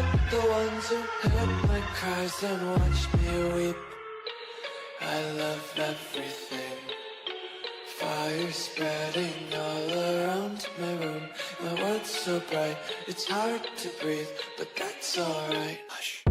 out the ones who heard my cries and watched me weep. I love everything. Fire spreading all around my room. My world's so bright, it's hard to breathe, but that's alright. Hush.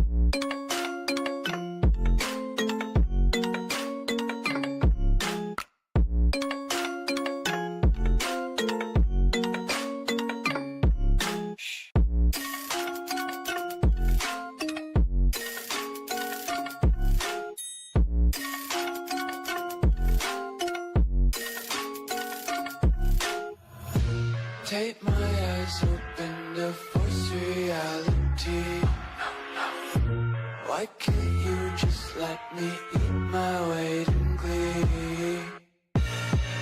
Take my eyes open to force reality. Why can't you just let me eat my weight in glee?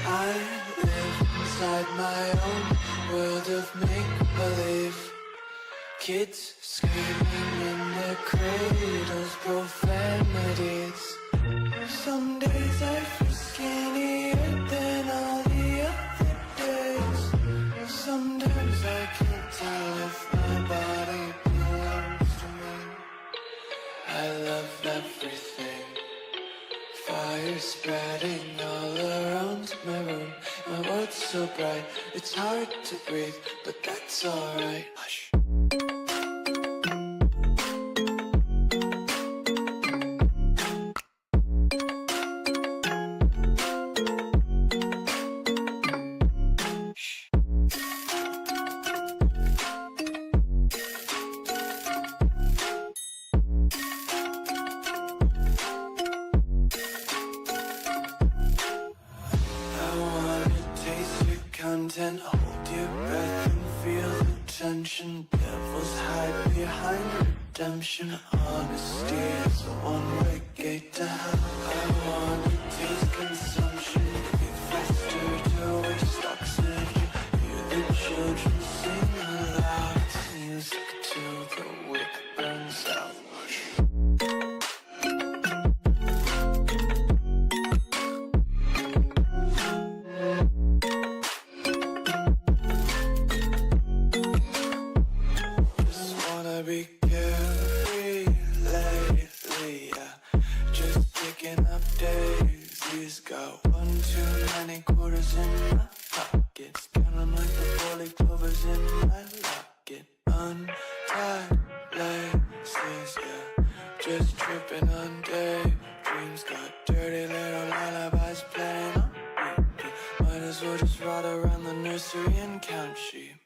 I live inside my own world of make-believe. Kids screaming in their cradles, profanities. Some days I feel skinnier than all the other days. Sometimes I can't tell if my body belongs to me. I love everything. Fire spreading all around my room. My world's so bright, it's hard to breathe, but that's alright. Hush. Content, hold your breath and feel the tension. Devils hide behind redemption. Honesty is a one-way gate to hell. I wanna taste consumption. Be faster to waste oxygen. Hear the children sing aloud. Music till the wick burns out. Be carefree lately, yeah. Just picking up daisies. Got one too many quarters in my pockets. Counting like the four-leaf clovers in my locket. Untied laces, yeah. Just tripping on daydreams. Got dirty little lullabies playing on repeat. Might as well just ride around the nursery and count sheep.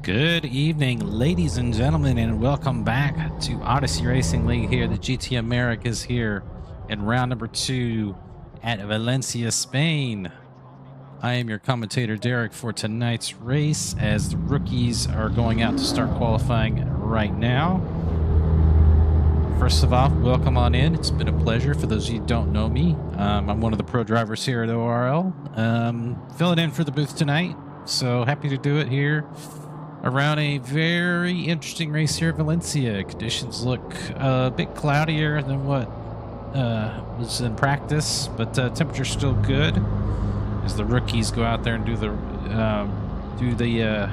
Good evening, ladies and gentlemen, and welcome back to Odyssey Racing League here. The GT Americas here in round number 2 at Valencia, Spain. I am your commentator, Derek, for tonight's race as the rookies are going out to start qualifying right now. First of all, welcome on in. It's been a pleasure. For those of you who don't know me, I'm one of the pro drivers here at ORL. Filling in for the booth tonight, so happy to do it here around a very interesting race here at Valencia. Conditions look a bit cloudier than what was in practice, but temperature's still good as the rookies go out there and do the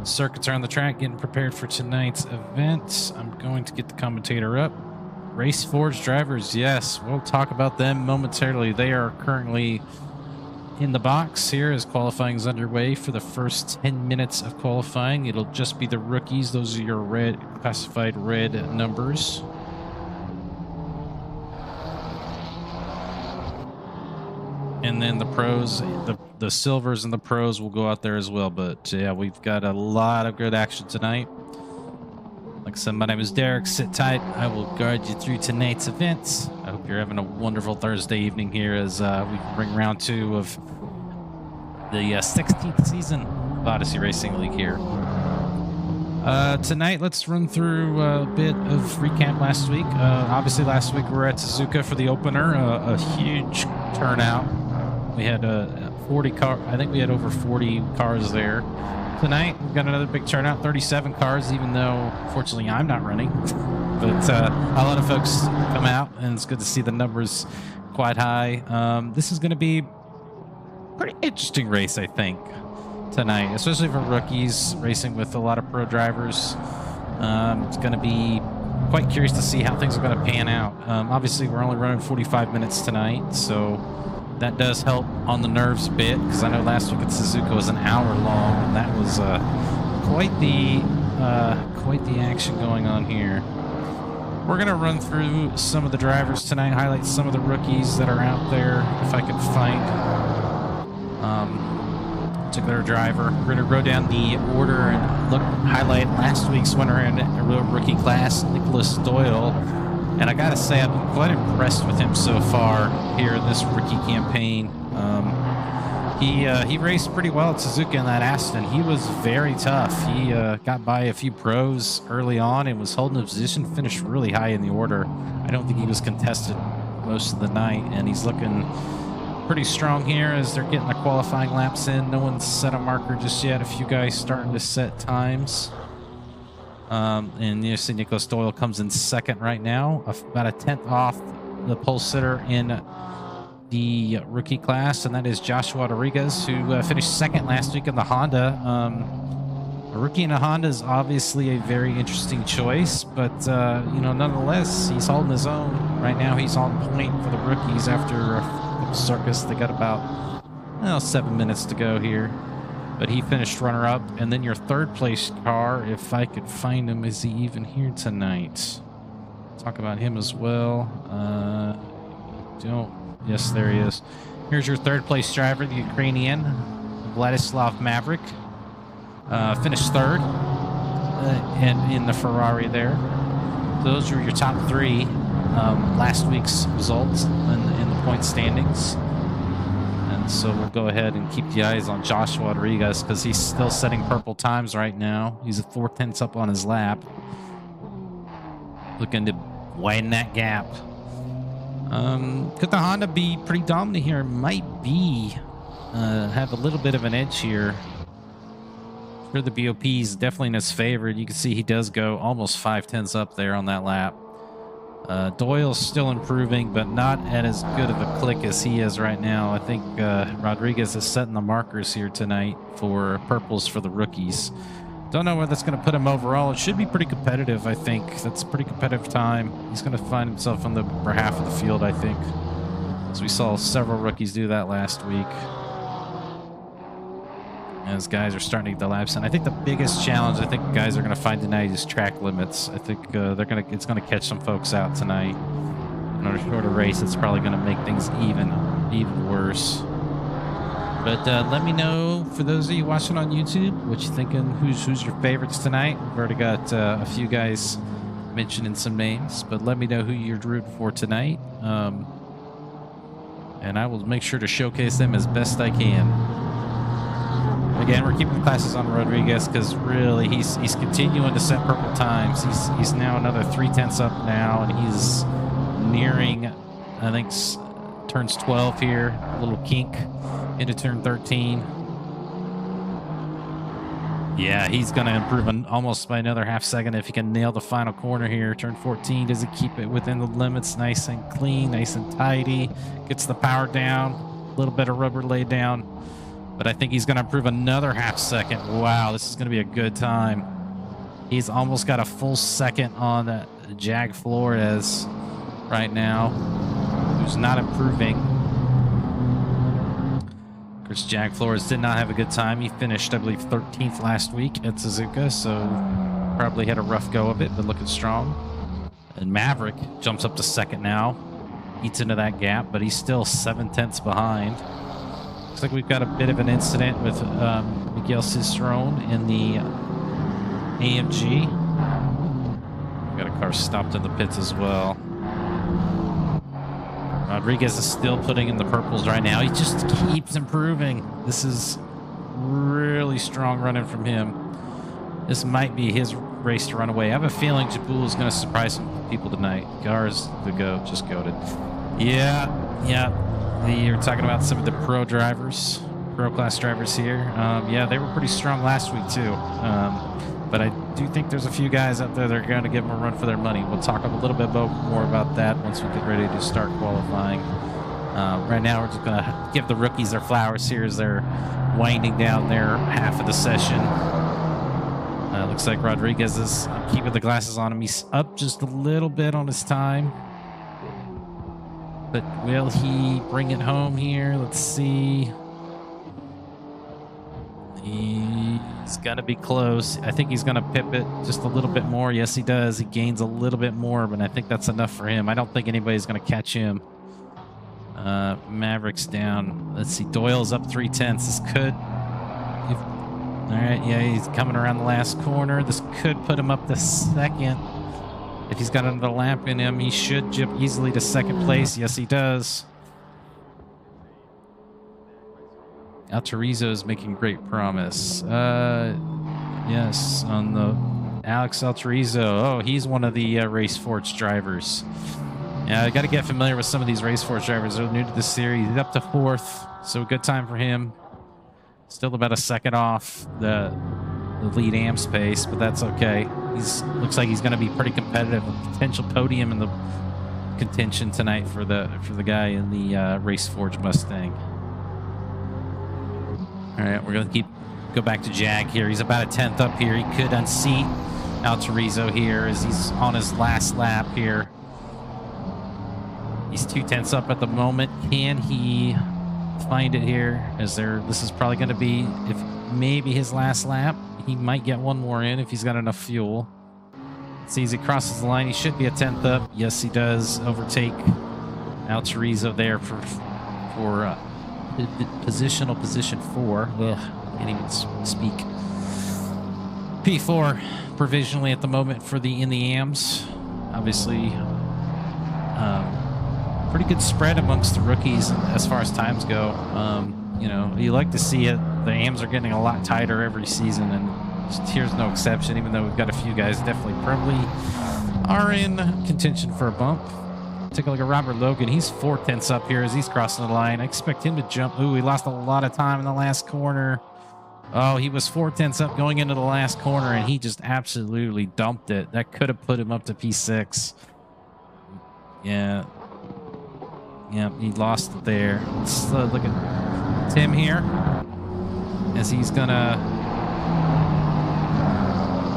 circuits around the track, getting prepared for tonight's event. I'm going to get the commentator up. Race Forge drivers, yes, we'll talk about them momentarily. They are currently in the box here as qualifying is underway for the first 10 minutes of qualifying. It'll just be the rookies. Those are your red, classified red numbers. And then the pros, the silvers and the pros will go out there as well. But yeah, we've got a lot of good action tonight. Like I said, my name is Derek. Sit tight. I will guide you through tonight's events. I hope you're having a wonderful Thursday evening here as we bring round 2 of the 16th season of Odyssey Racing League here. Tonight, let's run through a bit of recap last week. Obviously, last week we were at Suzuka for the opener. A huge turnout. We had 40 car. I think we had over 40 cars there. Tonight, we've got another big turnout, 37 cars, even though, fortunately, I'm not running. But a lot of folks come out, and it's good to see the numbers quite high. This is going to be a pretty interesting race, I think, tonight, especially for rookies racing with a lot of pro drivers. It's going to be quite curious to see how things are going to pan out. Obviously, we're only running 45 minutes tonight, so that does help on the nerves a bit, because I know last week at Suzuka was an hour long, and that was quite the action going on here. We're going to run through some of the drivers tonight, highlight some of the rookies that are out there, if I can find a particular driver. We're going to go down the order and highlight last week's winner in a rookie class, Nicholas Doyle. And I gotta say, I've been quite impressed with him so far here in this rookie campaign. He raced pretty well at Suzuka in that Aston. He was very tough. He got by a few pros early on and was holding a position, finished really high in the order. I don't think he was contested most of the night, and he's looking pretty strong here as they're getting the qualifying laps in. No one's set a marker just yet. A few guys starting to set times. And you see Nicholas Doyle comes in second right now, about a 10th off the pole sitter in the rookie class, and that is Joshua Rodriguez, who finished second last week in the Honda. A rookie in a Honda is obviously a very interesting choice, but nonetheless, he's holding his own. Right now, he's on point for the rookies after a couple circus. They got about 7 minutes to go here, but he finished runner-up. And then your third place car, if I could find him, is he even here tonight? Talk about him as well. Yes, there he is. Here's your third place driver, the Ukrainian, Vladislav Maverick. Finished third in the Ferrari there. Those were your top three last week's results in the point standings. And so we'll go ahead and keep the eyes on Joshua Rodriguez because he's still setting purple times right now. He's at 4/10 up on his lap. Looking to widen that gap. Could the Honda be pretty dominant here? Might be. Have a little bit of an edge here. Sure, the BOP is definitely in his favor. You can see he does go almost 5/10 up there on that lap. Doyle's still improving, but not at as good of a click as he is right now. I think Rodriguez is setting the markers here tonight for purples for the rookies. Don't know where that's going to put him overall. It should be pretty competitive, I think. That's a pretty competitive time. He's going to find himself on the upper half of the field, I think. As we saw several rookies do that last week. As guys are starting to get the laps in. I think the biggest challenge I think guys are going to find tonight is track limits. I think it's going to catch some folks out tonight. In a shorter race, it's probably going to make things even worse. But let me know, for those of you watching on YouTube, what you thinking. Who's your favorites tonight? We've already got a few guys mentioning some names, but let me know who you're rooting for tonight. And I will make sure to showcase them as best I can. Again, we're keeping the classes on Rodriguez because really he's continuing to set purple times. He's now another 3/10 up now, and he's nearing, I think, turns 12 here. A little kink into turn 13. Yeah, he's going to improve almost by another half second if he can nail the final corner here. Turn 14, does he keep it within the limits? Nice and clean, nice and tidy. Gets the power down, a little bit of rubber laid down. But I think he's going to improve another half second. Wow, this is going to be a good time. He's almost got a full second on Jag Flores right now, who's not improving. Of course, Jag Flores did not have a good time. He finished, I believe, 13th last week at Suzuka, so probably had a rough go of it, but looking strong. And Maverick jumps up to second now. Eats into that gap, but he's still 7/10 behind. Looks like we've got a bit of an incident with Miguel Cicerone in the AMG. We've got a car stopped in the pits as well. Rodriguez is still putting in the purples right now. He just keeps improving. This is really strong running from him. This might be his race to run away. I have a feeling Jabul is going to surprise some people tonight. Gar's the GOAT, just goated. Yeah. You're talking about some of the pro class drivers here. Yeah, they were pretty strong last week too. But I do think there's a few guys out there that are going to give them a run for their money. We'll talk a little bit more about that once we get ready to start qualifying. Right now, we're just going to give the rookies their flowers here as they're winding down their half of the session. Looks like Rodriguez is keeping the glasses on him. He's up just a little bit on his time. But will he bring it home here? Let's see. He's going to be close. I think he's going to pip it just a little bit more. Yes, he does. He gains a little bit more, but I think that's enough for him. I don't think anybody's going to catch him. Maverick's down. Let's see. Doyle's up 3/10. This could... all right, yeah, he's coming around the last corner. This could put him up to second. If he's got another lap in him, he should jump easily to second place. Yes, he does. Alterizo is making great promise. Yes, on the Alex Alterizo. Oh, he's one of the Race Forge drivers. Yeah, I got to get familiar with some of these Race Forge drivers. They're new to the series. He's up to 4th, so a good time for him. Still about a second off the lead AM's pace, but that's okay. Looks like he's going to be pretty competitive. A potential podium in the contention tonight for the guy in the Race Forge Mustang. All right, we're going to keep go back to Jag here. He's about a 10th up here. He could unseat Alterizo here as he's on his last lap here. He's 2/10 up at the moment. Can he find it here? This is probably going to be, if maybe his last lap. He might get one more in if he's got enough fuel. See, as he crosses the line, he should be a 10th up. Yes, he does overtake Alterizo there for position 4. Ugh, can't even speak. P4 provisionally at the moment for in the AMs. Obviously, pretty good spread amongst the rookies as far as times go. You know, you like to see it. The AMs are getting a lot tighter every season, and here's no exception, even though we've got a few guys definitely probably are in contention for a bump. Take a look at Robert Logan. He's 4/10 up here as he's crossing the line. I expect him to jump. Ooh, he lost a lot of time in the last corner. Oh, he was 4/10 up going into the last corner, and he just absolutely dumped it. That could have put him up to P6. Yeah. Yeah, he lost it there. Let's look at Tim here as he's going to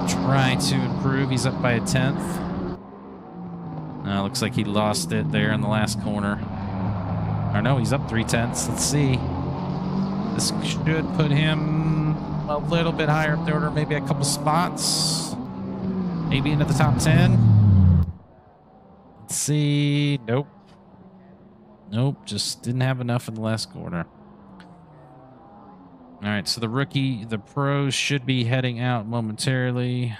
try to improve. He's up by a 10th. Looks like he lost it there in the last corner. Or no, he's up 3/10. Let's see. This should put him a little bit higher up the order, maybe a couple spots. Maybe into the top 10. Let's see. Nope. Nope, just didn't have enough in the last corner. All right, so the pros should be heading out momentarily.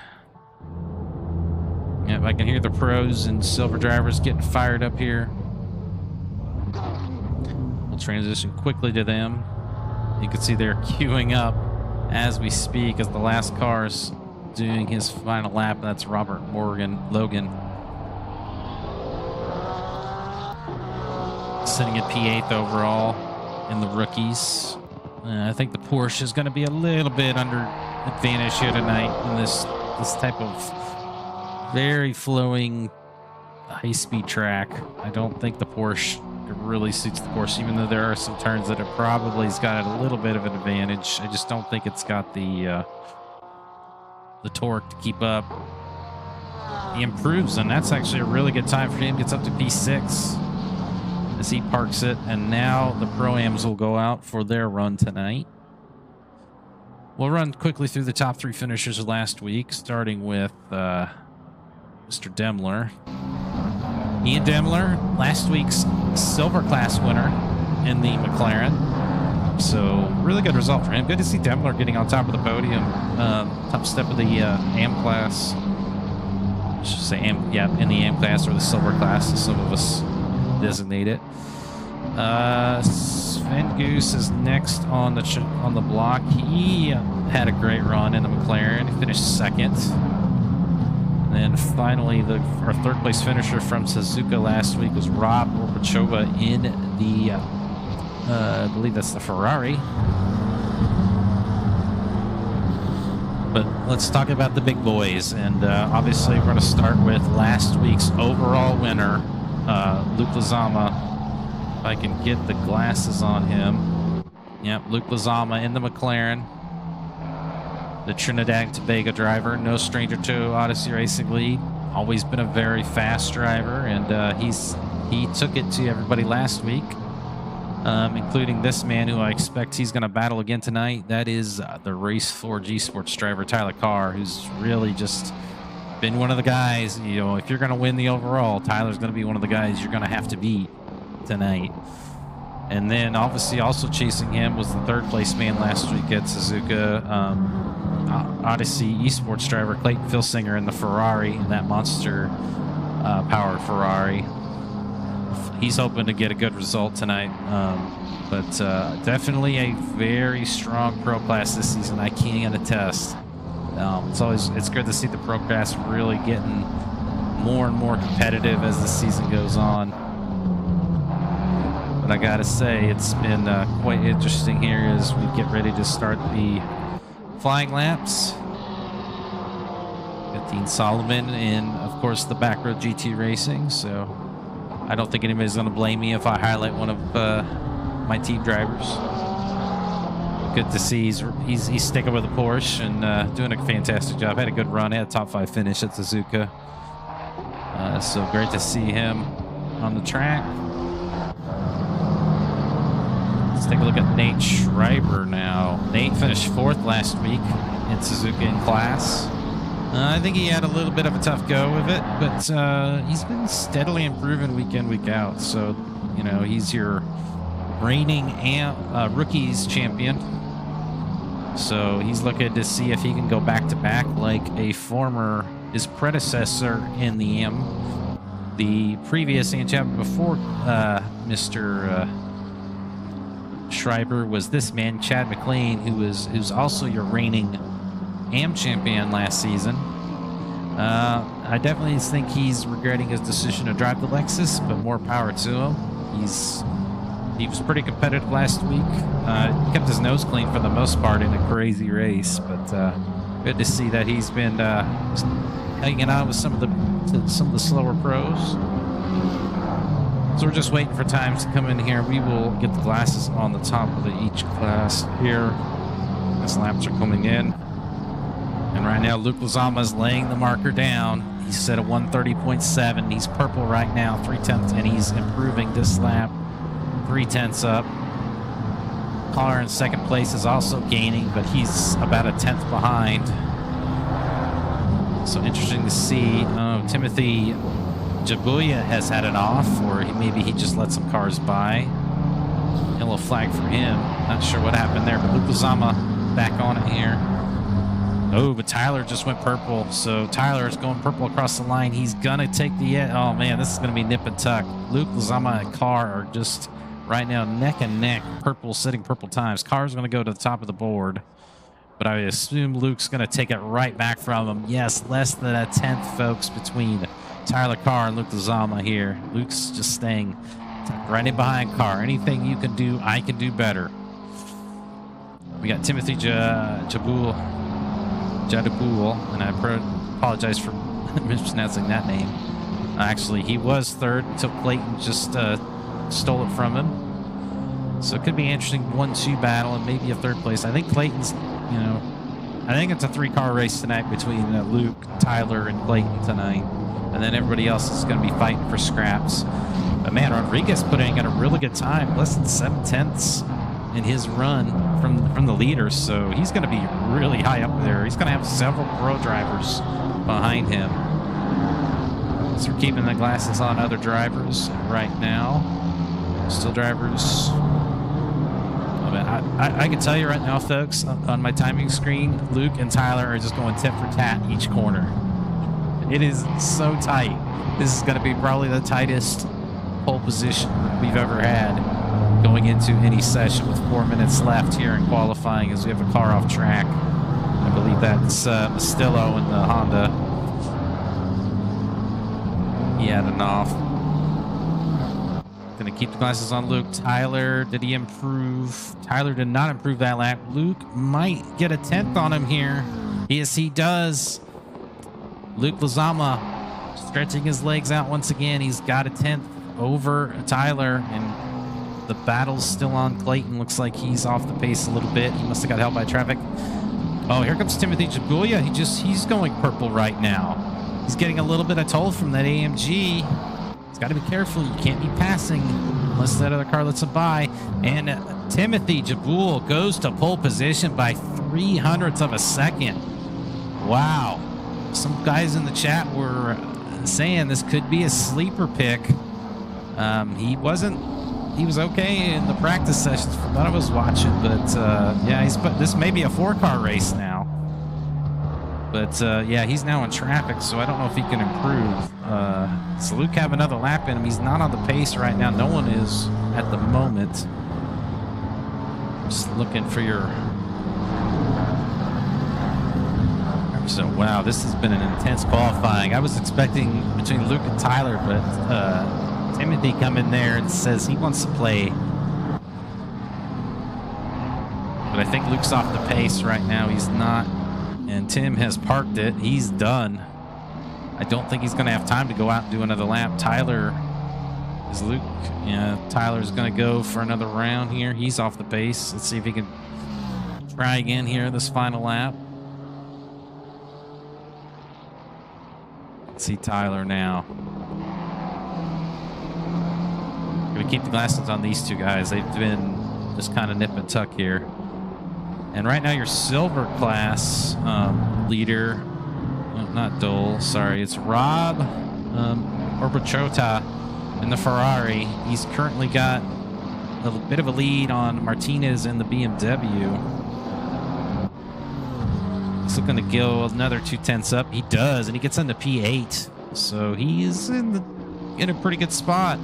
Yep, I can hear the pros and silver drivers getting fired up here. We'll transition quickly to them. You can see they're queuing up as we speak as the last car's doing his final lap. That's Robert Logan. Sitting at P8 overall in the rookies. I think the Porsche is going to be a little bit under advantage here tonight in this type of very flowing high-speed track. I don't think the Porsche really suits the Porsche, even though there are some turns that it probably has got a little bit of an advantage. I just don't think it's got the torque to keep up. He improves, and that's actually a really good time for him. Gets up to P6 as he parks it, and now the Pro-Ams will go out for their run tonight. We'll run quickly through the top 3 finishers of last week, starting with Mr. Demler. Ian Demler, last week's silver class winner in the McLaren. So really good result for him. Good to see Demler getting on top of the podium. Top step of the AM class. I should say in the AM class, or the silver class, as some of us designate it. Sven Goose is next on the block. He had a great run in the McLaren. He finished second. And then finally, our third place finisher from Suzuka last week was Rob Orbachova in the, I believe that's the Ferrari. But let's talk about the big boys. And obviously, we're going to start with last week's overall winner, Luke Lizama. If I can get the glasses on him. Yep, Luke Lizama in the McLaren. The Trinidad and Tobago driver, no stranger to Odyssey Racing League. Always been a very fast driver, and he took it to everybody last week, including this man who I expect he's going to battle again tonight. That is the Race 4 G Sports driver, Tyler Carr, who's really just been one of the guys. You know, if you're going to win the overall, Tyler's going to be one of the guys you're going to have to beat tonight. And then obviously also chasing him was the third place man last week at Suzuka, Odyssey Esports driver Clayton Filsinger in the Ferrari, in that monster powered Ferrari. He's hoping to get a good result tonight, but definitely a very strong pro class this season. I can attest. It's good to see the pro class really getting more and more competitive as the season goes on. But I gotta say, it's been quite interesting here as we get ready to start the flying laps. Got Dean Solomon in, of course, the back row GT Racing. So I don't think anybody's going to blame me if I highlight one of my team drivers. good to see he's sticking with the Porsche and doing a fantastic job. Had a good run, had a top 5 finish at Suzuka. So great to see him on the track. Let's take a look at Nate Schreiber now. Nate finished 4th last week in Suzuka in class. I think he had a little bit of a tough go with it, but he's been steadily improving week in, week out. So, you know, he's your reigning rookies champion. So he's looking to see if he can go back-to-back like his predecessor in the M. The previous AM champion before Mr. Schreiber was this man, Chad McLean, who's also your reigning AM champion last season. I definitely think he's regretting his decision to drive the Lexus, but more power to him. He was pretty competitive last week. Kept his nose clean for the most part in a crazy race, but good to see that he's been hanging out with some of the slower pros. So we're just waiting for times to come in here. We will get the glasses on the top of each class here as laps are coming in. And right now, Luke Lozama is laying the marker down. He's set a 130.7. He's purple right now, 3/10, and he's improving this lap, 3/10 up. Collar in second place is also gaining, but he's about a 10th behind. So interesting to see. Timothy Jabuya has had it off, or maybe he just let some cars by. Yellow flag for him. Not sure what happened there, but Luke Lozama back on it here. Oh, but Tyler just went purple. So Tyler is going purple across the line. He's going to take the... Oh, man, this is going to be nip and tuck. Luke Lozama and Carr are just right now neck and neck, sitting purple times. Carr's going to go to the top of the board. But I assume Luke's going to take it right back from him. Yes, less than a 10th, folks, between Tyler Carr and Luke Lozama here. Luke's just staying right in behind Carr. Anything you can do, I can do better. We got Timothy Jadabul, and I apologize for mispronouncing that name. Actually, he was 3rd until Clayton just stole it from him. So it could be an interesting 1-2 battle and maybe a 3rd place. I think Clayton's, I think it's a 3-car race tonight between Luke, Tyler, and Clayton tonight. And then everybody else is going to be fighting for scraps. But man, Rodriguez putting in a really good time, less than 7/10 in his run from the leaders. So he's going to be really high up there. He's going to have several pro drivers behind him. So we're keeping the glasses on other drivers right now. Still drivers. I can tell you right now, folks, on my timing screen, Luke and Tyler are just going tit for tat each corner. It is so tight. This is going to be probably the tightest pole position we've ever had going into any session with 4 minutes left here in qualifying as we have a car off track. I believe that's Mastillo in the Honda. He had an off. Going to keep the glasses on Luke. Tyler, did he improve? Tyler did not improve that lap. Luke might get a 10th on him here. Yes, he does. Luke Lozama stretching his legs out once again. He's got a 10th over Tyler, and the battle's still on Clayton. Looks like he's off the pace a little bit. He must have got held by traffic. Oh, here comes Timothy Jabuya. He's going purple right now. He's getting a little bit of toll from that AMG. He's got to be careful. You can't be passing unless that other car lets him by. And Timothy Jabul goes to pole position by 0.03 of a second. Wow. Some guys in the chat were saying this could be a sleeper pick. He was okay in the practice sessions from what I was watching, but yeah, this may be a 4-car race now. But yeah, he's now in traffic, so I don't know if he can improve. So Luke have another lap in him. He's not on the pace right now. No one is at the moment. Just looking for your... So, wow, this has been an intense qualifying. I was expecting between Luke and Tyler, but Timothy come in there and says he wants to play. But I think Luke's off the pace right now. He's not. And Tim has parked it. He's done. I don't think he's going to have time to go out and do another lap. Tyler is Luke. Yeah, Tyler's going to go for another round here. He's off the pace. Let's see if he can try again here this final lap. Let's see Tyler now. Gonna keep the glasses on these two guys. They've been just kind of nip and tuck here. And right now your silver class leader, not Dole, sorry, it's Rob Orbachota in the Ferrari. He's currently got a bit of a lead on Martinez in the BMW. He's looking to go another 2/10 up. He does, and he gets into P8. So he's in a pretty good spot.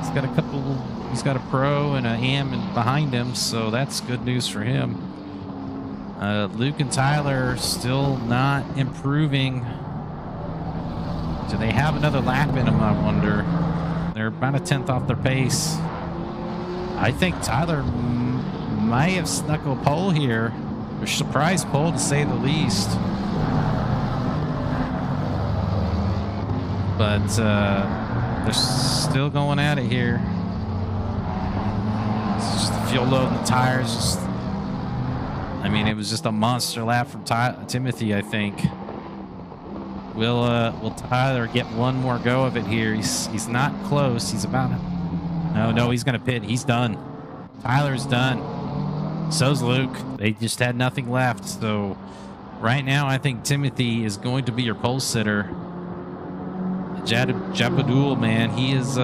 He's got a pro and an AM behind him, so that's good news for him. Luke and Tyler still not improving. Do they have another lap in them, I wonder? They're about a 10th off their pace. I think Tyler might have snuck a pole here. A surprise pole, to say the least. But they're still going at it here. It's just the fuel load and the tires. I mean, it was just a monster lap from Timothy, I think. Will Tyler get one more go of it here? He's not close. He's about... No, he's going to pit. He's done. Tyler's done. So's Luke. They just had nothing left. So right now, I think Timothy is going to be your pole sitter. Japadul, man, he is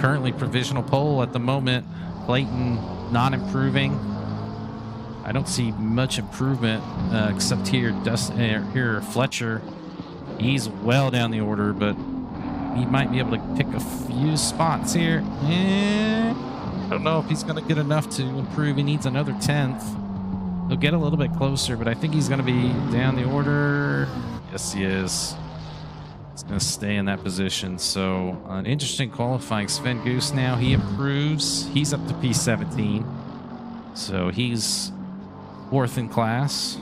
currently provisional pole at the moment. Clayton not improving. I don't see much improvement except here. Here, Fletcher. He's well down the order, but he might be able to pick a few spots here. I don't know if he's going to get enough to improve. He needs another 10th. He'll get a little bit closer, but I think he's going to be down the order. Yes, he is. He's going to stay in that position. So an interesting qualifying. Sven Goose now, he improves. He's up to P17. So he's 4th in class.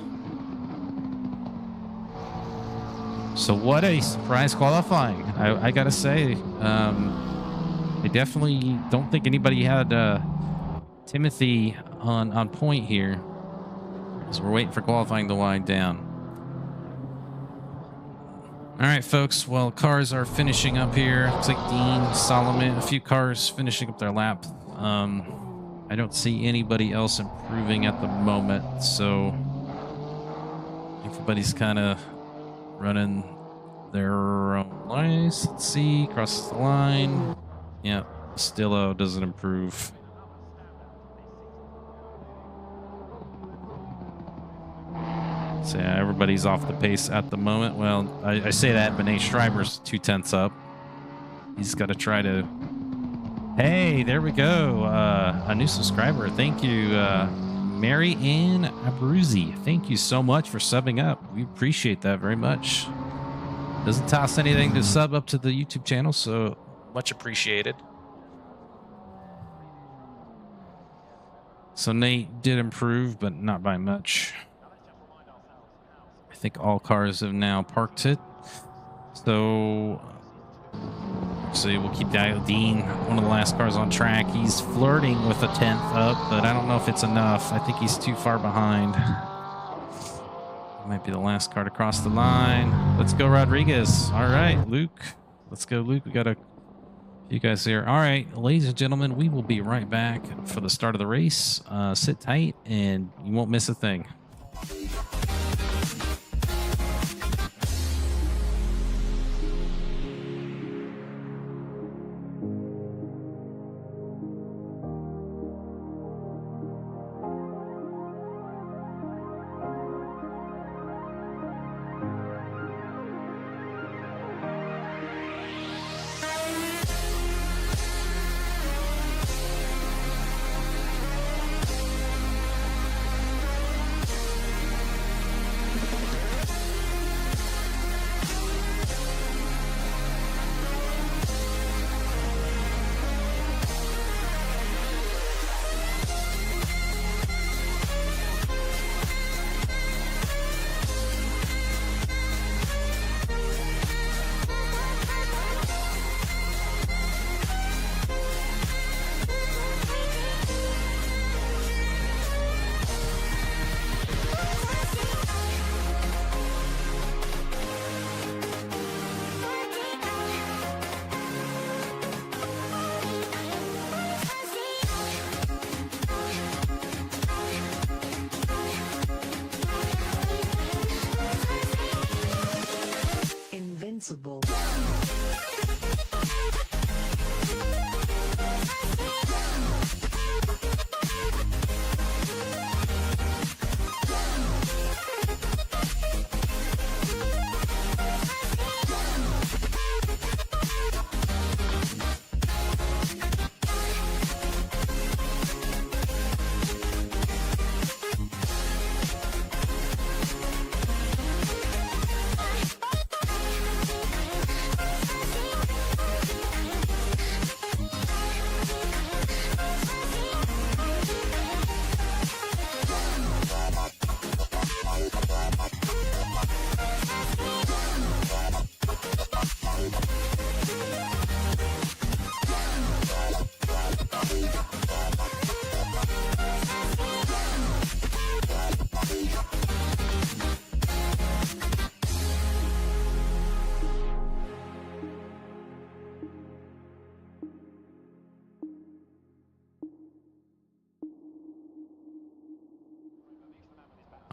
So what a surprise qualifying. I got to say, I definitely don't think anybody had Timothy on point here. So we're waiting for qualifying to wind down. All right, folks. Well, cars are finishing up here. Looks like Dean, Solomon, a few cars finishing up their lap. I don't see anybody else improving at the moment. So everybody's kind of running their own lines. Let's see. Crosses the line. Yeah, Stillo doesn't improve. So yeah, everybody's off the pace at the moment. Well, I say that, but Nate Schreiber's 2/10 up. He's got to try to... Hey, there we go. A new subscriber. Thank you, Mary Ann Abruzzi. Thank you so much for subbing up. We appreciate that very much. Doesn't cost anything to sub up to the YouTube channel, so much appreciated. So Nate did improve, but not by much. I think all cars have now parked it. So we'll keep Dean, one of the last cars on track. He's flirting with a 10th up, but I don't know if it's enough. I think he's too far behind. Might be the last car to cross the line. Let's go, Rodriguez. All right, Luke. Let's go, Luke. We got a few guys here. All right, ladies and gentlemen, we will be right back for the start of the race. Sit tight, and you won't miss a thing.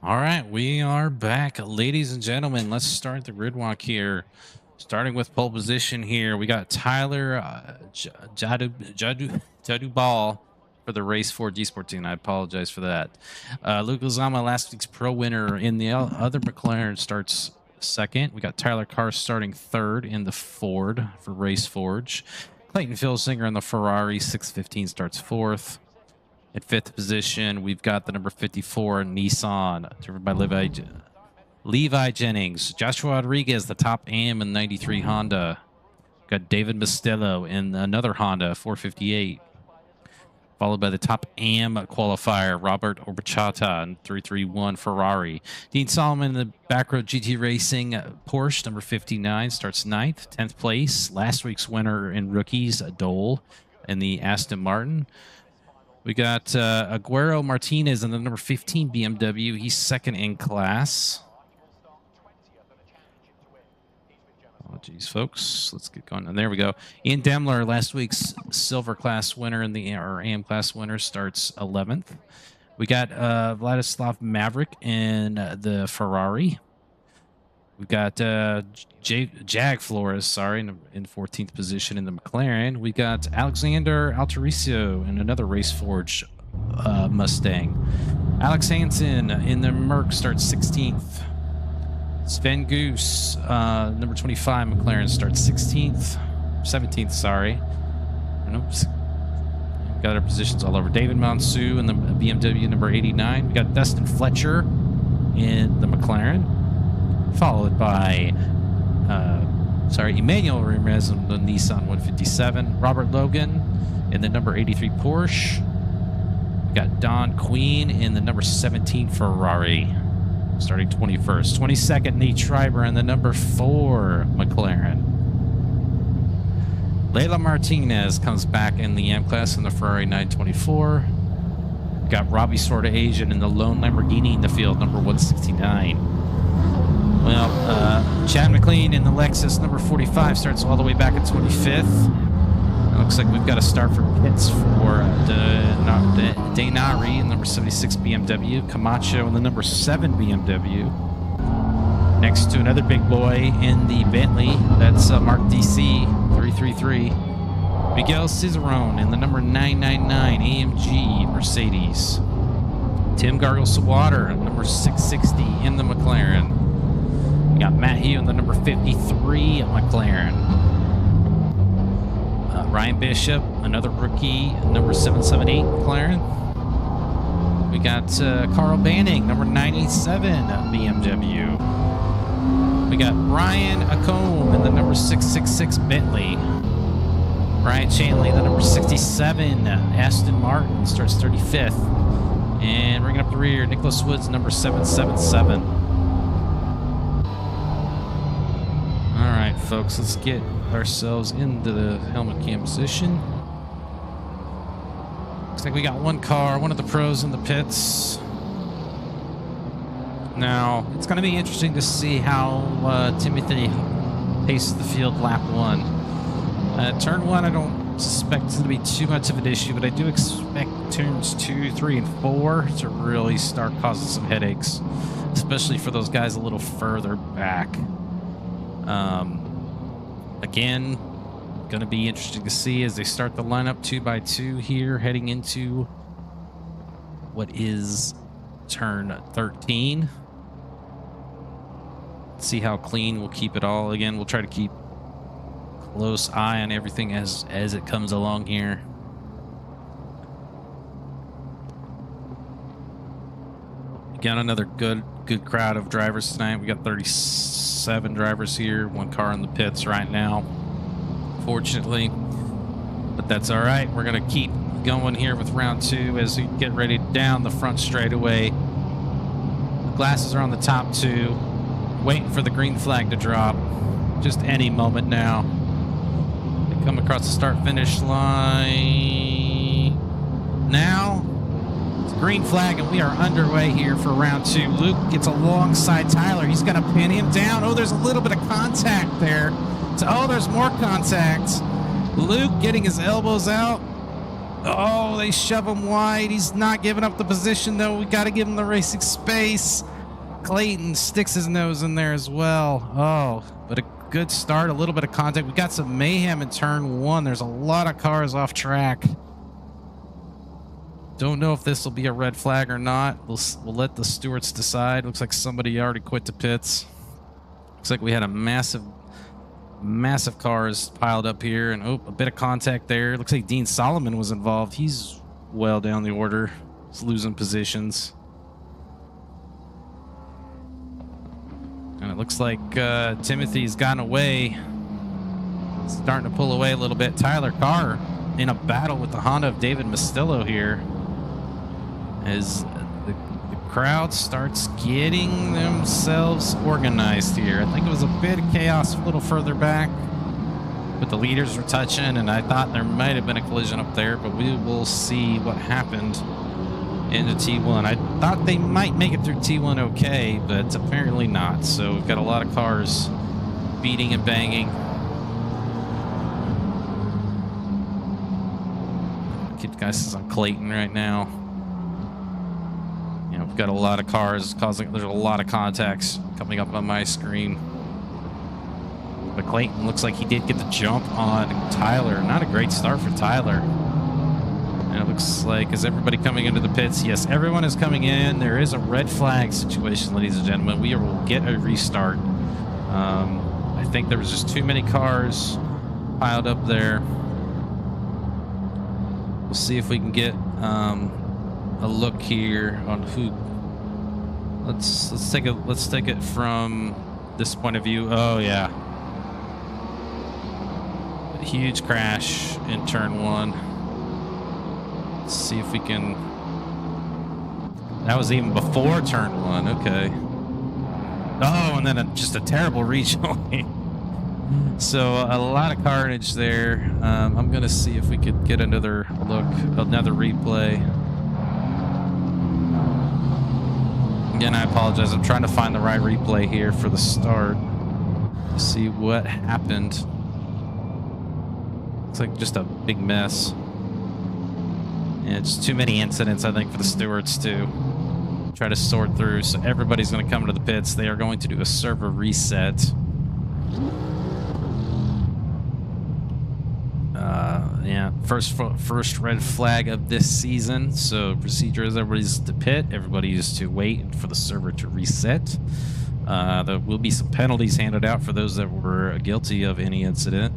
All right, we are back, ladies and gentlemen. Let's start the grid walk here. Starting with pole position here, we got Tyler Jadu Ball for the Race 4 G Sport team. I apologize for that. Luke Lozama, last week's pro winner in the other McLaren, starts second. We got Tyler Carr starting third in the Ford for Race Forge. Clayton Filsinger in the Ferrari 615 starts fourth. At fifth position, we've got the number 54 Nissan, driven by Levi Jennings. Joshua Rodriguez, the top AM in 93 Honda. Got David Mostello in another Honda 458. Followed by the top AM qualifier, Robert Orbachata in 331 Ferrari. Dean Solomon in the back row GT Racing Porsche, number 59, starts ninth. 10th place, last week's winner in rookies, Dole in the Aston Martin. We got Aguero Martinez in the number 15 BMW. He's second in class. Oh, geez, folks. Let's get going. And there we go. Ian Demler, last week's silver class winner in the AM class winner, starts 11th. We got Vladislav Maverick in the Ferrari. We've got Jag Flores, in 14th position in the McLaren. We got Alexander Altericio in another Race Forge Mustang. Alex Hansen in the Merc starts 16th. Sven Goose, number 25 McLaren, starts 17th, sorry. We've got our positions all over. David Mansou in the BMW number 89. We got Dustin Fletcher in the McLaren. Followed by, Emmanuel Ramirez in the Nissan 157. Robert Logan in the number 83 Porsche. We got Don Queen in the number 17 Ferrari, starting 21st. 22nd, Nate Schreiber in the number 4 McLaren. Leila Martinez comes back in the M class in the Ferrari 924. We got Robbie Sorta Asian in the lone Lamborghini in the field, number 169. Well, Chad McLean in the Lexus number 45 starts all the way back at 25th. It looks like we've got a start for pits for Dainari in number 76 BMW, Camacho in the number 7 BMW. Next to another big boy in the Bentley, that's Mark DC 333. Miguel Cicerone in the number 999 AMG Mercedes. Tim Gargle-Swatter, number 660 in the McLaren. We got Matt Hugh in the number 53 at McLaren. Ryan Bishop, another rookie, number 778 McLaren. We got Carl Banning, number 97 at BMW. We got Ryan Acombe in the number 666 Bentley. Brian Chanley, the number 67 Aston Martin, starts 35th. And bringing up the rear, Nicholas Woods, number 777. All right, folks, let's get ourselves into the helmet cam position. Looks like we got one car, one of the pros in the pits. Now, it's going to be interesting to see how Timothy paces the field lap 1. Turn 1, I don't suspect it's going to be too much of an issue, but I do expect turns 2, 3, and 4 to really start causing some headaches, especially for those guys a little further back. Again, going to be interesting to see as they start the lineup 2 by 2 here, heading into what is turn 13. See how clean we'll keep it all. Again, we'll try to keep close eye on everything as it comes along here. Got another good crowd of drivers tonight. We got 37 drivers here, one car in the pits right now, fortunately, but that's all right. We're gonna keep going here with round 2 as we get ready down the front straightaway. The glasses are on the top 2, waiting for the green flag to drop just any moment now. They come across the start finish line now. Green flag, and we are underway here for round 2. Luke gets alongside Tyler. He's going to pin him down. Oh, there's a little bit of contact there. So, oh, there's more contact. Luke getting his elbows out. Oh, they shove him wide. He's not giving up the position, though. We got to give him the racing space. Clayton sticks his nose in there as well. Oh, but a good start, a little bit of contact. We got some mayhem in turn one. There's a lot of cars off track. Don't know if this will be a red flag or not. We'll let the stewards decide. Looks like somebody already quit the pits. Looks like we had a massive cars piled up here, and a bit of contact there. Looks like Dean Solomon was involved. He's well down the order. He's losing positions. And it looks like Timothy's gotten away. Starting to pull away a little bit. Tyler Carr in a battle with the Honda of David Mastillo here. As the crowd starts getting themselves organized here. I think it was a bit of chaos a little further back, but the leaders were touching, and I thought there might have been a collision up there, but we will see what happened into T1. I thought they might make it through T1 okay, but apparently not. So we've got a lot of cars beating and banging. Keep the guys on Clayton right now. You know, we've got a lot of cars causing, there's a lot of contacts coming up on my screen. But Clayton looks like he did get the jump on Tyler. Not a great start for Tyler. And it looks like, is everybody coming into the pits? Yes, everyone is coming in. There is a red flag situation, ladies and gentlemen. We will get a restart. I think there was just too many cars piled up there. We'll see if we can get a look here on who. Let's take it from this point of view. Oh yeah, a huge crash in turn one. Let's see if we can. That was even before turn one. Okay. Oh, and then just a terrible rejoin. So a lot of carnage there. I'm gonna see if we could get another look, another replay. Again, I apologize. I'm trying to find the right replay here for the start. See what happened. Looks like just a big mess. And it's too many incidents, I think, for the stewards to try to sort through. So everybody's going to come to the pits. They are going to do a server reset. Yeah, first red flag of this season. So procedure is everybody's to pit. Everybody is to wait for the server to reset. There will be some penalties handed out for those that were guilty of any incident.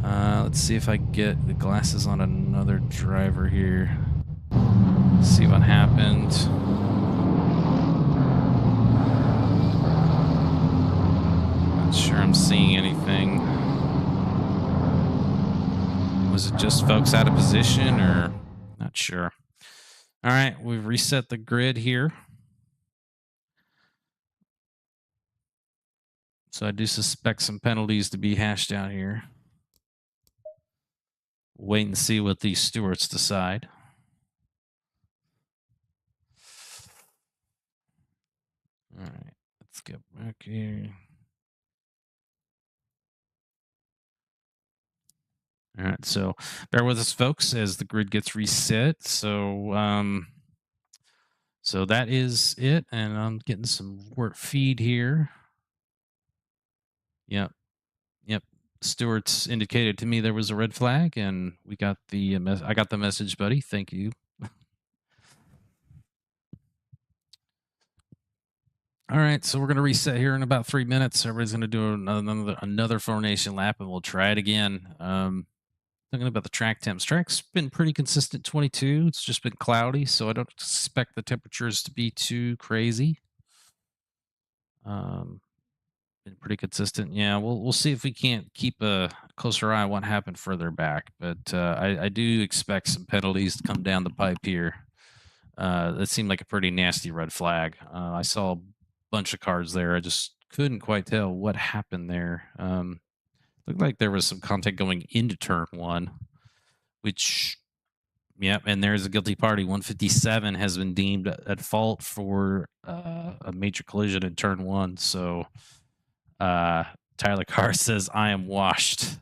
Let's see if I can get the glasses on another driver here. See what happened. Not sure I'm seeing anything. Was it just folks out of position, or not sure? All right, we've reset the grid here. So I do suspect some penalties to be hashed out here. Wait and see what these stewards decide. All right, let's get back here. All right, so bear with us, folks, as the grid gets reset. So, so that is it, and I'm getting some work feed here. Yep. Stewart's indicated to me there was a red flag, and we got the I got the message, buddy. Thank you. All right, so we're going to reset here in about 3 minutes. Everybody's going to do another formation lap, and we'll try it again. Thinking about the track temps. Track's been pretty consistent, 22. It's just been cloudy, so I don't expect the temperatures to be too crazy. Been pretty consistent. Yeah, we'll see if we can't keep a closer eye on what happened further back. But I do expect some penalties to come down the pipe here. That seemed like a pretty nasty red flag. I saw a bunch of cars there. I just couldn't quite tell what happened there. Looked like there was some contact going into turn one, which, yeah, and there's a guilty party. 157 has been deemed at fault for a major collision in turn one. So Tyler Carr says, "I am washed."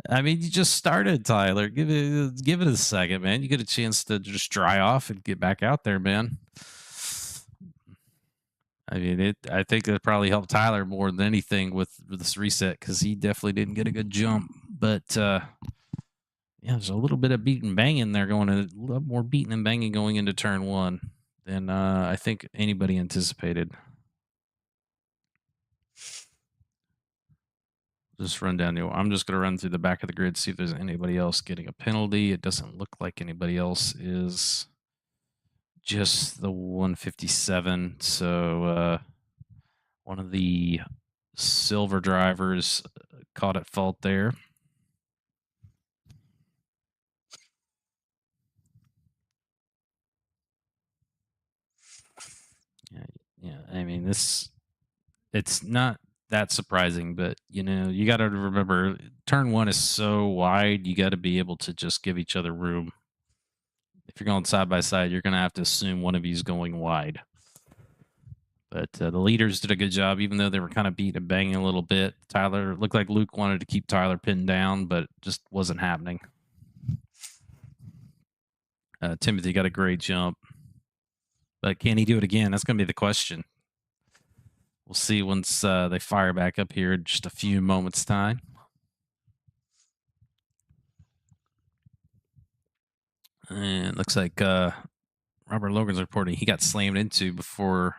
I mean, you just started, Tyler. Give it a second, man. You get a chance to just dry off and get back out there, man. I mean, I think it probably helped Tyler more than anything with this reset because he definitely didn't get a good jump. But yeah, there's a little bit of beating and banging there going. A lot more beating and banging going into turn one than I think anybody anticipated. Just run down the. I'm just going to run through the back of the grid, see if there's anybody else getting a penalty. It doesn't look like anybody else is. Just the 157. So one of the silver drivers caught at fault there. Yeah. I mean, it's not that surprising, but you got to remember turn one is so wide. You got to be able to just give each other room. If you're going side by side, you're going to have to assume one of you's going wide. But the leaders did a good job, even though they were kind of beating and banging a little bit. Tyler looked like Luke wanted to keep Tyler pinned down, but it just wasn't happening. Timothy got a great jump, but can he do it again? That's going to be the question. We'll see once they fire back up here in just a few moments' time. And it looks like Robert Logan's reporting he got slammed into before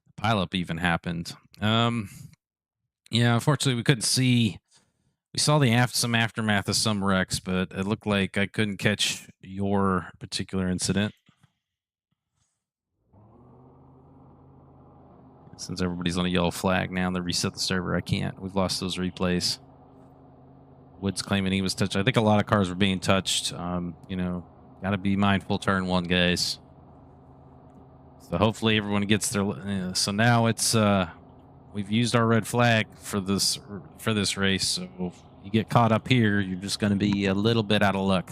the pileup even happened. Yeah, unfortunately, we couldn't see. We saw some aftermath of some wrecks, but it looked like I couldn't catch your particular incident. Since everybody's on a yellow flag now, they reset the server. I can't. We've lost those replays. Woods claiming he was touched. I think a lot of cars were being touched. Got to be mindful turn one, guys. So hopefully everyone gets their. So now it's we've used our red flag for this race. So if you get caught up here, you're just going to be a little bit out of luck.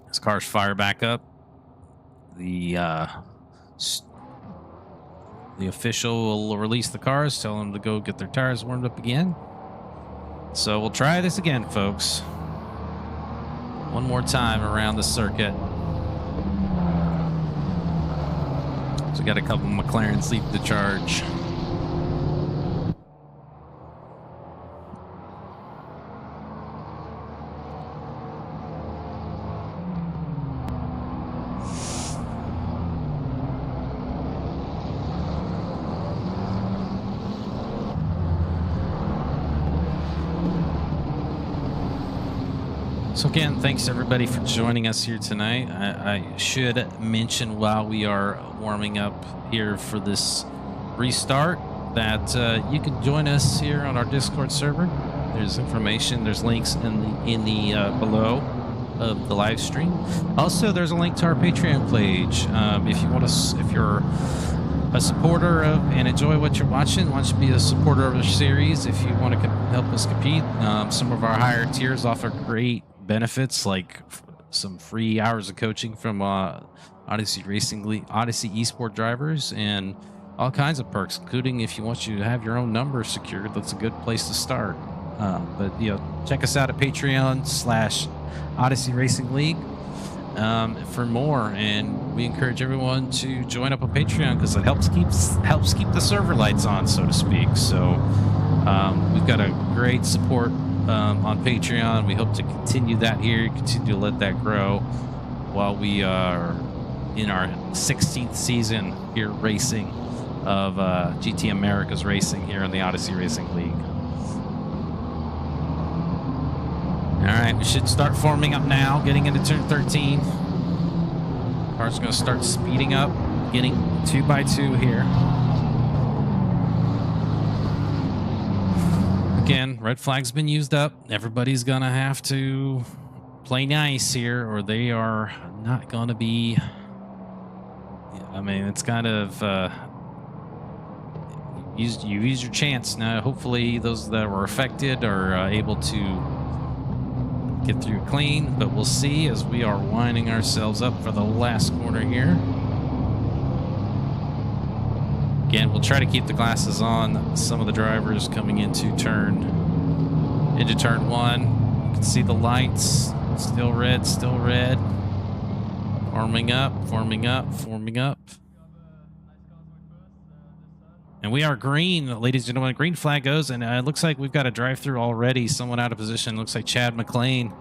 As cars fire back up, the official will release the cars, tell them to go get their tires warmed up again. So we'll try this again, folks. One more time around the circuit. So we got a couple McLarens lead the charge. So again, thanks everybody for joining us here tonight. I should mention while we are warming up here for this restart that you can join us here on our Discord server. There's information, there's links in the below of the live stream. Also, there's a link to our Patreon page. If you're a supporter of and enjoy what you're watching, why don't you be a supporter of the series? If you want to help us compete, some of our higher tiers offer great benefits like some free hours of coaching from Odyssey Racing League, Odyssey Esport drivers, and all kinds of perks, including if you want you to have your own number secured. That's a good place to start. But check us out at Patreon/Odyssey Racing League for more, and we encourage everyone to join up on Patreon because it helps keep the server lights on, so to speak. So we've got a great support on Patreon. We hope to continue that here, continue to let that grow while we are in our 16th season here racing of GT America's racing here in the Odyssey Racing League. All right, we should start forming up now, getting into turn 13. Car's going to start speeding up, getting 2x2 here. Again, red flag's been used up. Everybody's going to have to play nice here, or they are not going to be... I mean, it's kind of... you use your chance. Now, hopefully those that were affected are able to get through clean, but we'll see as we are winding ourselves up for the last corner here. Again, we'll try to keep the glasses on some of the drivers coming into turn into turn 1. You can see the lights. Still red, still red. Forming up, forming up, forming up. And we are green, ladies and gentlemen. Green flag goes, and it looks like we've got a drive-through already. Someone out of position. Looks like Chad McLean.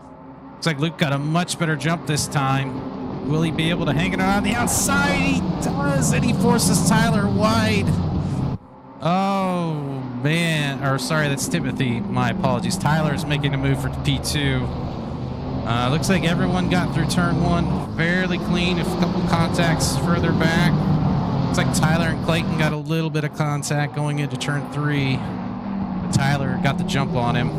Looks like Luke got a much better jump this time. Will he be able to hang it on the outside? He does, and he forces Tyler wide. Oh, man. Or, sorry, that's Timothy. My apologies. Tyler's making a move for P2. Looks like everyone got through turn 1 fairly clean. A couple contacts further back. Looks like Tyler and Clayton got a little bit of contact going into turn 3. But Tyler got the jump on him.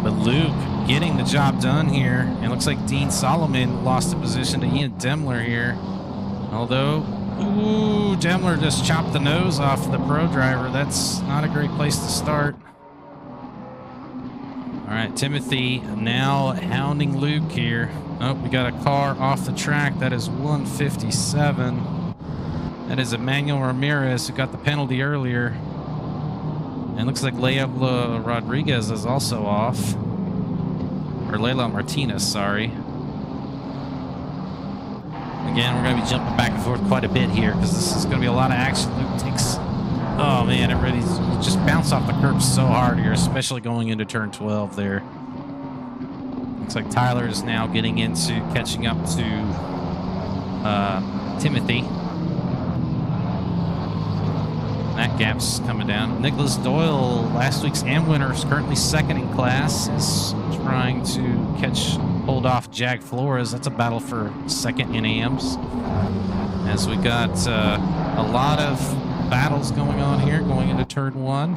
But Luke getting the job done here. And it looks like Dean Solomon lost the position to Ian Demler here. Although, ooh, Demler just chopped the nose off the pro driver. That's not a great place to start. All right, Timothy now hounding Luke here. Oh, we got a car off the track. That is 157. That is Emmanuel Ramirez, who got the penalty earlier. And looks like Leila Rodriguez is also off. Or Leila Martinez, sorry. Again, we're going to be jumping back and forth quite a bit here because this is going to be a lot of action. Luke takes... Oh, man, everybody's just bounced off the curb so hard here, especially going into turn 12 there. Looks like Tyler is now getting into catching up to Timothy. That gap's coming down. Nicholas Doyle, last week's AM winner, is currently second in class, is trying to hold off Jag Flores. That's a battle for second in AMs. As we got a lot of battles going on here, going into turn 1.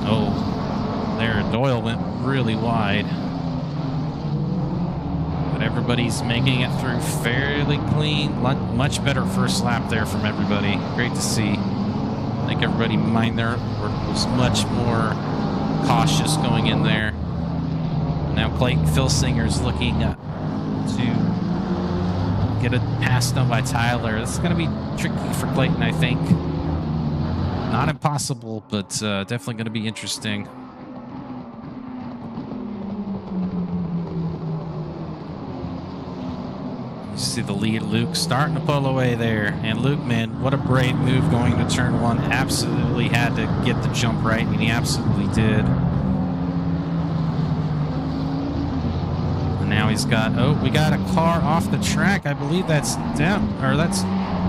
Oh, there, Doyle went really wide. But everybody's making it through fairly clean. Much better first lap there from everybody. Great to see. I think everybody was much more cautious going in there. Now Clayton Filsinger's looking to get it passed on by Tyler. This is going to be tricky for Clayton, I think. Not impossible, but definitely going to be interesting. You see the lead, Luke starting to pull away there. And Luke, man, what a brave move going to turn 1. Absolutely had to get the jump right, and he absolutely did. Now he's got, we got a car off the track. I believe that's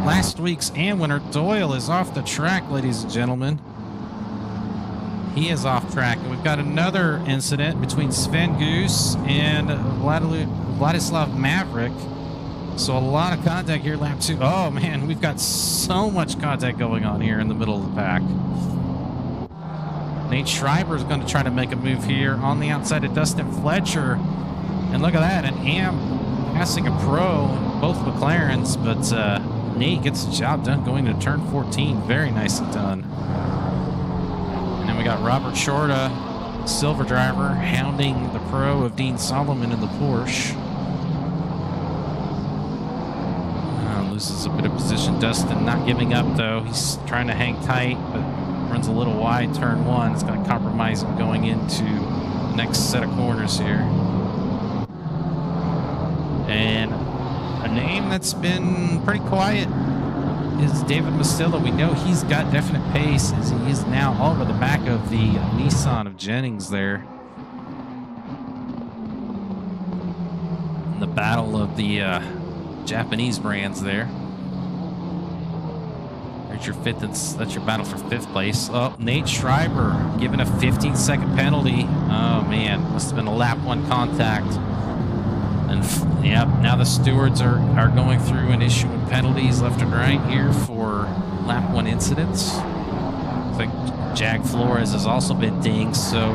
last week's AM winner. Doyle is off the track, ladies and gentlemen. He is off track. And we've got another incident between Sven Goose and Vladislav Maverick. So a lot of contact here, lap 2. Oh, man, we've got so much contact going on here in the middle of the pack. Nate Schreiber is going to try to make a move here on the outside of Dustin Fletcher. And look at that, an AM passing a pro, both McLarens, but Nate gets the job done going to turn 14. Very nicely done. And then we got Robert Shorta, silver driver, hounding the pro of Dean Solomon in the Porsche. Loses a bit of position. Dustin not giving up, though. He's trying to hang tight, but runs a little wide turn 1. It's going to compromise him going into the next set of corners here. And a name that's been pretty quiet is David Mastilla. We know he's got definite pace as he is now over the back of the Nissan of Jennings there. In the battle of the Japanese brands there. There's your that's your battle for 5th place. Oh, Nate Schreiber given a 15-second penalty. Oh, man. Must have been a lap 1 contact. And yeah, now the stewards are going through and issuing penalties left and right here for lap 1 incidents. Looks like Jag Flores has also been dinged. So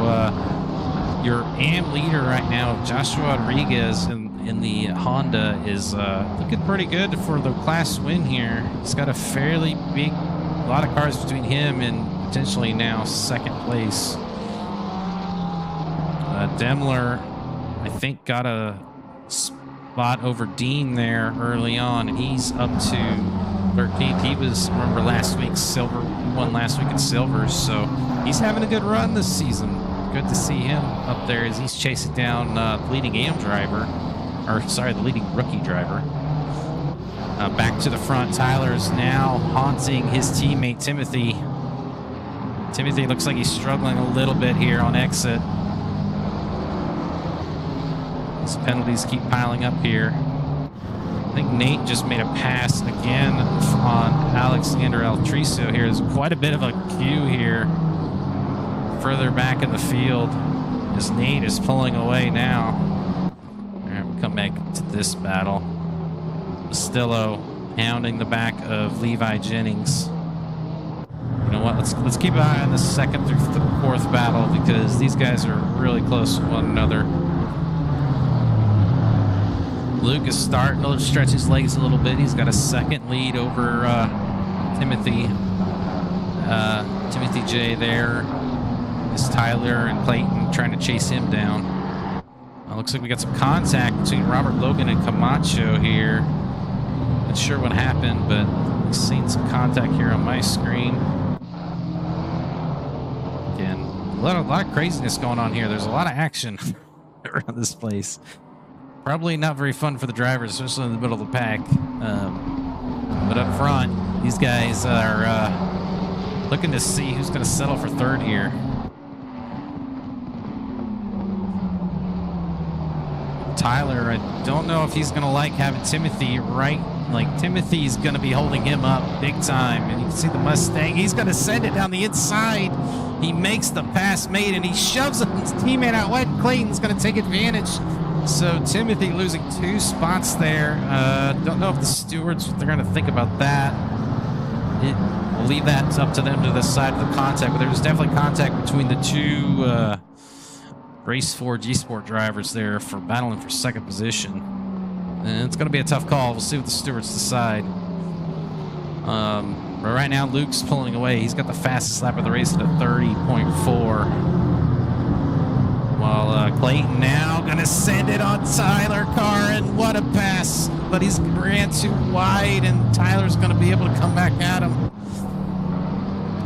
your AM leader right now, Joshua Rodriguez in the Honda, is looking pretty good for the class win here. He's got a fairly a lot of cars between him and potentially now 2nd place. Demler, I think, got a spot over Dean there early on, and he's up to 13th. He was, remember, last week's silver. He won last week in silver, so he's having a good run this season. Good to see him up there as he's chasing down the leading AM driver, or sorry, the leading rookie driver. Back to the front, Tyler is now haunting his teammate Timothy. Timothy looks like he's struggling a little bit here on exit. These penalties keep piling up here. I think Nate just made a pass again on Alexander Altricio here. There's quite a bit of a queue here further back in the field as Nate is pulling away now. All right, we'll come back to this battle. Mastillo hounding the back of Levi Jennings. You know what? Let's keep an eye on the second through fourth battle because these guys are really close to one another. Luke is starting to stretch his legs a little bit. He's got a second lead over Timothy. Timothy J there is Tyler and Clayton trying to chase him down. Looks like we got some contact between Robert Logan and Camacho here. Not sure what happened, but I've seen some contact here on my screen. Again, a lot of craziness going on here. There's a lot of action around this place. Probably not very fun for the drivers, especially in the middle of the pack. But up front, these guys are looking to see who's going to settle for third here. Tyler, I don't know if he's going to like having Timothy right. Like, Timothy's going to be holding him up big time. And you can see the Mustang. He's going to send it down the inside. He makes the pass made, and he shoves his teammate out wide. Clayton's going to take advantage. So Timothy losing 2 spots there. Don't know if the stewards, they're going to think about that. We'll leave that up to them to decide the contact. But there was definitely contact between the 2 Race 4 G-Sport drivers there for battling for second position. And it's going to be a tough call. We'll see what the stewards decide. But right now, Luke's pulling away. He's got the fastest lap of the race at a 30.4. While Clayton now going to send it on Tyler Carr, and what a pass. But he's ran too wide, and Tyler's going to be able to come back at him.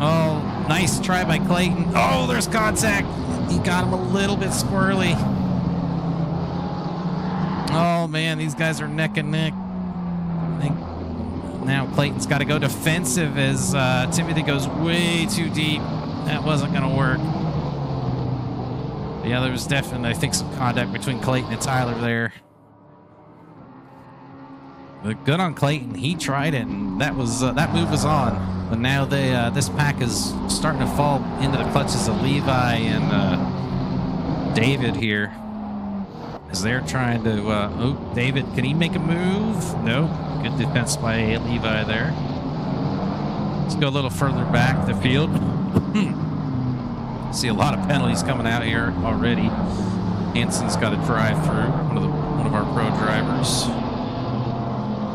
Oh, nice try by Clayton. Oh, there's contact. He got him a little bit squirrely. Oh, man, these guys are neck and neck. I think now Clayton's got to go defensive as Timothy goes way too deep. That wasn't going to work. Yeah, there was definitely, I think, some contact between Clayton and Tyler there. But good on Clayton. He tried it, and that was that move was on. But now this pack is starting to fall into the clutches of Levi and David here, as they're trying to. Oh, David, can he make a move? No. Good defense by Levi there. Let's go a little further back the field. See a lot of penalties coming out here already. Hanson's got to drive through, one of our pro drivers.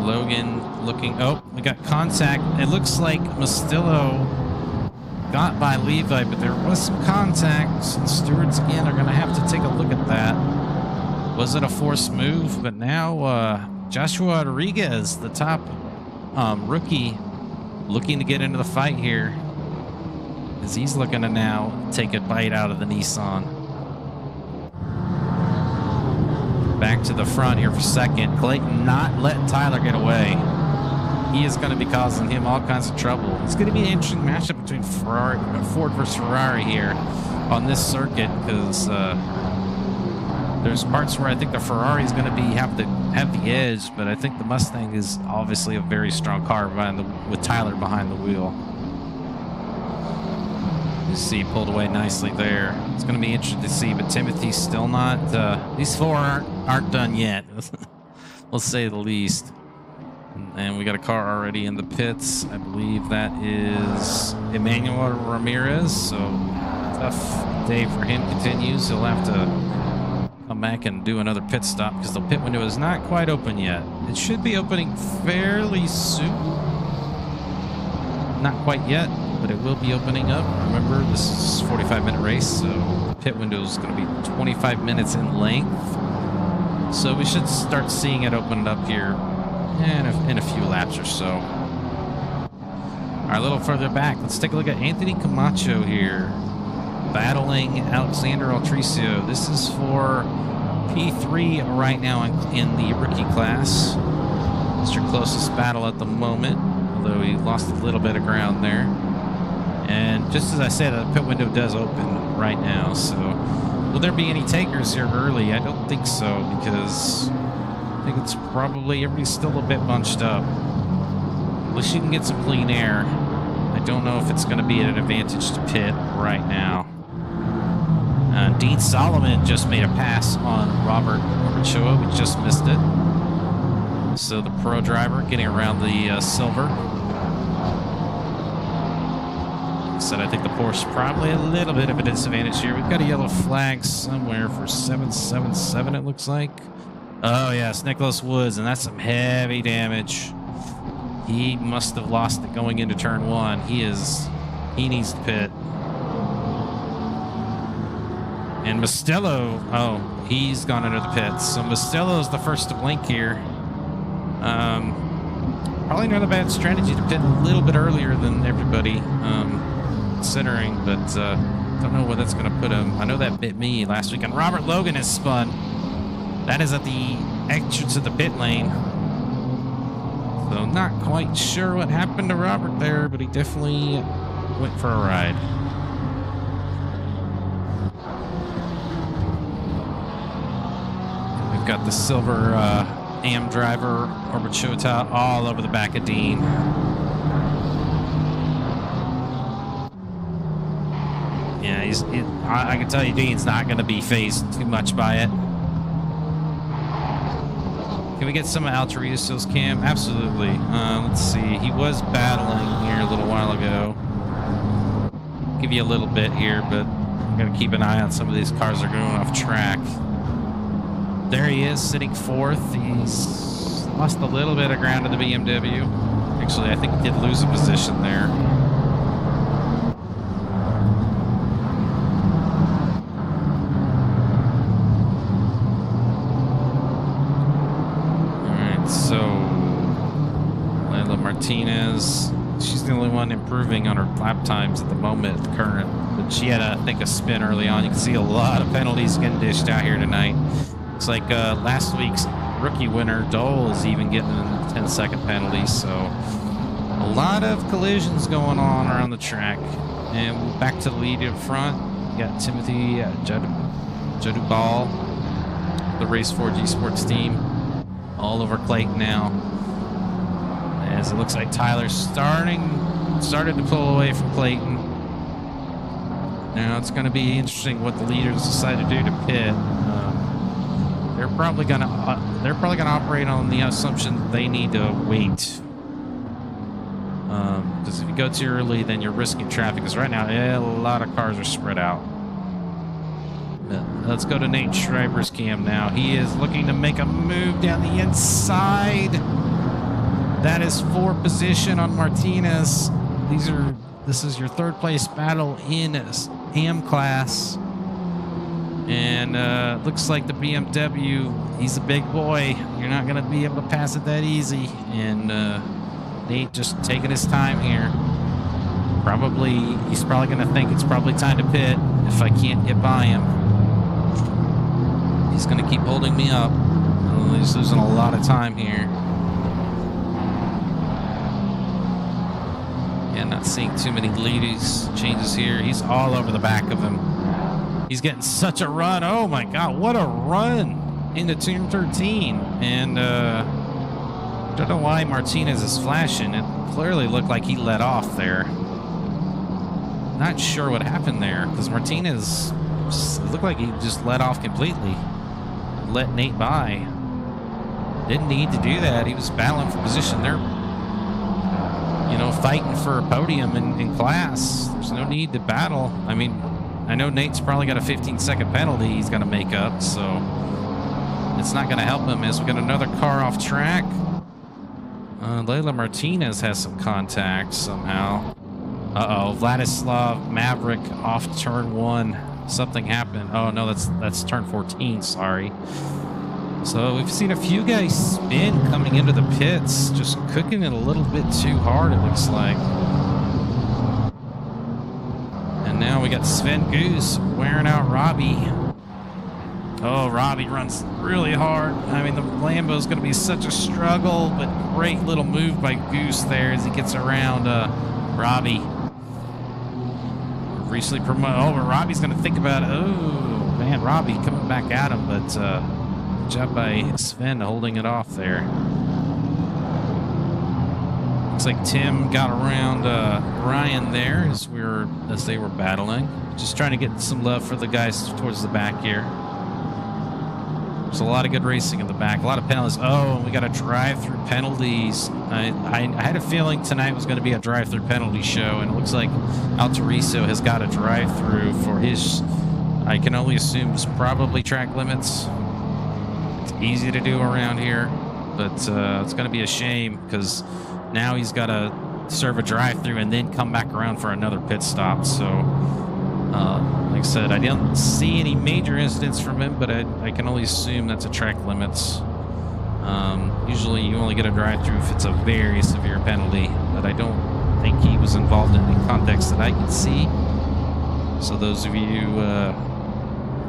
Logan looking, oh, we got contact. It looks like Mastillo got by Levi, but there was some contact. And stewards again are going to have to take a look at that. Was it a forced move? But now Joshua Rodriguez, the top rookie, looking to get into the fight here, as he's looking to now take a bite out of the Nissan. Back to the front here for second. Clayton not letting Tyler get away. He is going to be causing him all kinds of trouble. It's going to be an interesting matchup between Ford versus Ferrari here on this circuit, because there's parts where I think the Ferrari is going to have the edge, but I think the Mustang is obviously a very strong car with Tyler behind the wheel. You see, pulled away nicely there. It's going to be interesting to see, but Timothy's still not. These 4 aren't done yet. We'll say the least. And we got a car already in the pits. I believe that is Emmanuel Ramirez. So tough day for him continues. He'll have to come back and do another pit stop because the pit window is not quite open yet. It should be opening fairly soon. Not quite yet, but it will be opening up. Remember, this is a 45-minute race, so the pit window is going to be 25 minutes in length. So we should start seeing it open up here in a few laps or so. right, a little further back, let's take a look at Anthony Camacho here, battling Alexander Altricio. This is for P3 right now in the rookie class. It's your closest battle at the moment, although he lost a little bit of ground there. And just as I said, the pit window does open right now, so will there be any takers here early? I don't think so, because I think it's probably everybody's still a bit bunched up. At least you can get some clean air. I don't know if it's going to be at an advantage to pit right now. Dean Solomon just made a pass on Robert Ochoa. We just missed it. So the pro driver getting around the silver. Like I said, I think the Porsche probably a little bit of a disadvantage here. We've got a yellow flag somewhere for 777, it looks like. Oh, yes, Nicholas Woods, and that's some heavy damage. He must have lost it going into turn one. He needs to pit. And Mostello, oh, he's gone into the pits. So Mostello's the first to blink here. Probably not a bad strategy to pit a little bit earlier than everybody, considering, but don't know where that's going to put him. I know that bit me last week. And Robert Logan is spun. That is at the entrance of the pit lane. So not quite sure what happened to Robert there, but he definitely went for a ride. We've got the silver AM driver, Orbachota, all over the back of Dean. Yeah, I can tell you Dean's not going to be phased too much by it. Can we get some of Altricio's cam? Absolutely. Let's see. He was battling here a little while ago. Give you a little bit here, but I'm going to keep an eye on some of these cars that are going off track. There he is, sitting fourth. He's lost a little bit of ground to the BMW. Actually, I think he did lose a position there. So, Layla Martinez, she's the only one improving on her lap times at the moment, current. But she had, I think, a spin early on. You can see a lot of penalties getting dished out here tonight. Looks like last week's rookie winner, Dole, is even getting a 10-second penalty. So, a lot of collisions going on around the track. And back to the lead up front. You got Timothy Jadubal, the Race 4G Sports team. All over Clayton now, as it looks like Tyler started to pull away from Clayton. Now it's going to be interesting what the leaders decide to do to pit. They're probably going to operate on the assumption that they need to wait, because if you go too early, then you're risking traffic. Because right now, a lot of cars are spread out. Let's go to Nate Schreiber's cam now. He is looking to make a move down the inside. That is 4th position on Martinez. This is your 3rd place battle in AM class. And looks like the BMW, he's a big boy. You're not going to be able to pass it that easy. And Nate just taking his time here. He's probably going to think it's probably time to pit if I can't get by him. He's going to keep holding me up. He's losing a lot of time here. Yeah, not seeing too many leadies changes here. He's all over the back of him. He's getting such a run. Oh my God, what a run into turn 13. And don't know why Martinez is flashing. It clearly looked like he let off there. Not sure what happened there, because Martinez looked like he just let off completely. Let Nate by. Didn't need to do that. He was battling for position. They're, fighting for a podium in class. There's no need to battle. I mean, I know Nate's probably got a 15-second penalty he's got to make up, so it's not going to help him as we got another car off track. Layla Martinez has some contact somehow. Uh-oh, Vladislav Maverick off turn 1. Something happened. Oh, no, that's turn 14, sorry. So we've seen a few guys spin coming into the pits, just cooking it a little bit too hard, it looks like. now we got Sven Goose wearing out Robbie. Oh, Robbie runs really hard. I mean, the Lambo's going to be such a struggle, but great little move by Goose there as he gets around Robbie. Recently promoted. Oh, but Robbie's going to think about it. Oh, man, Robbie coming back at him, but good job by Sven holding it off there. Looks like Tim got around Ryan there as they were battling. Just trying to get some love for the guys towards the back here. There's a lot of good racing in the back, a lot of penalties. Oh, and we got a drive-through penalties. I had a feeling tonight was going to be a drive-through penalty show, and it looks like Altorizo has got a drive-through for his, I can only assume it's probably track limits. It's easy to do around here, but it's going to be a shame because now he's got to serve a drive-through and then come back around for another pit stop. So, like I said, I didn't see any major incidents from him, but I can only assume that's a track limits. Usually you only get a drive-through if it's a very severe penalty, but I don't think he was involved in any context that I could see. So those of you,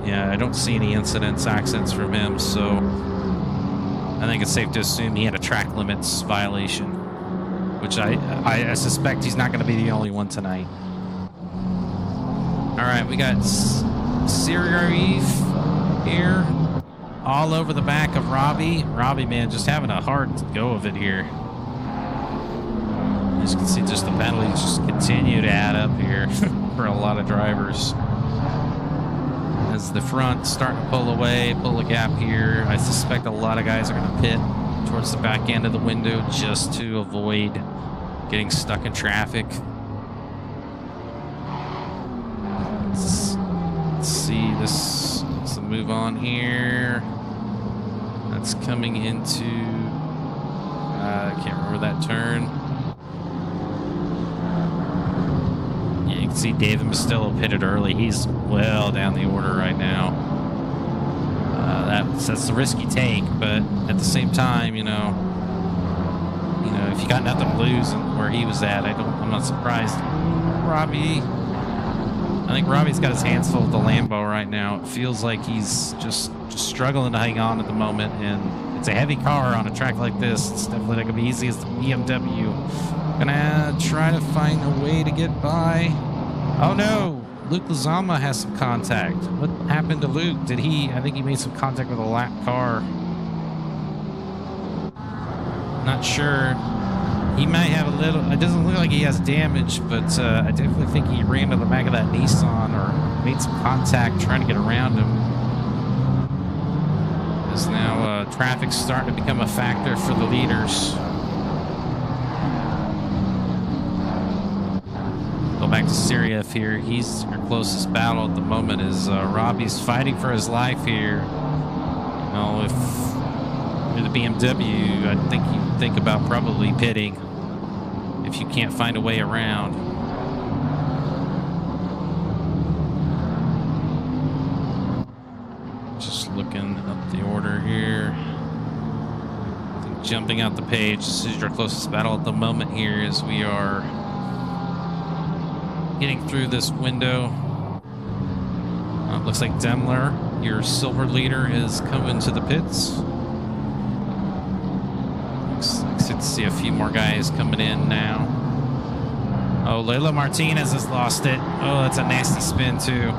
yeah, I don't see any accidents from him, so I think it's safe to assume he had a track limits violation, which I suspect he's not going to be the only one tonight. All right, we got Sirarif here all over the back of Robbie. Robbie, man, just having a hard go of it here. As you can see, just the penalties just continue to add up here for a lot of drivers. As the front starting to pull away, pull a gap here, I suspect a lot of guys are going to pit towards the back end of the window just to avoid getting stuck in traffic. Let's see, this is the move on here. That's coming into, I can't remember that turn. Yeah, you can see David Mastillo pitted early. He's well down the order right now. That's the risk you take, but at the same time, you know, if you got nothing to lose and where he was at, I'm not surprised. Robbie. I think Robbie's got his hands full with the Lambo right now. It feels like he's just struggling to hang on at the moment, and it's a heavy car on a track like this. It's definitely not going to be easy as the BMW. Gonna try to find a way to get by. Oh no, Luke Lizama has some contact. What happened to Luke? I think he made some contact with a lap car. Not sure. He might have a little, it doesn't look like he has damage, but I definitely think he ran to the back of that Nissan or made some contact trying to get around him. As now traffic's starting to become a factor for the leaders. Go back to Siriev here. He's our closest battle at the moment as Robbie's fighting for his life here. You know, if you're the BMW, I think you think about probably pitting if you can't find a way around. Just looking up the order here. I think jumping out the page, this is your closest battle at the moment here as we are getting through this window. Looks like Demler, your silver leader, is coming to the pits. Excited to see a few more guys coming in now. Oh, Layla Martinez has lost it. Oh, that's a nasty spin too.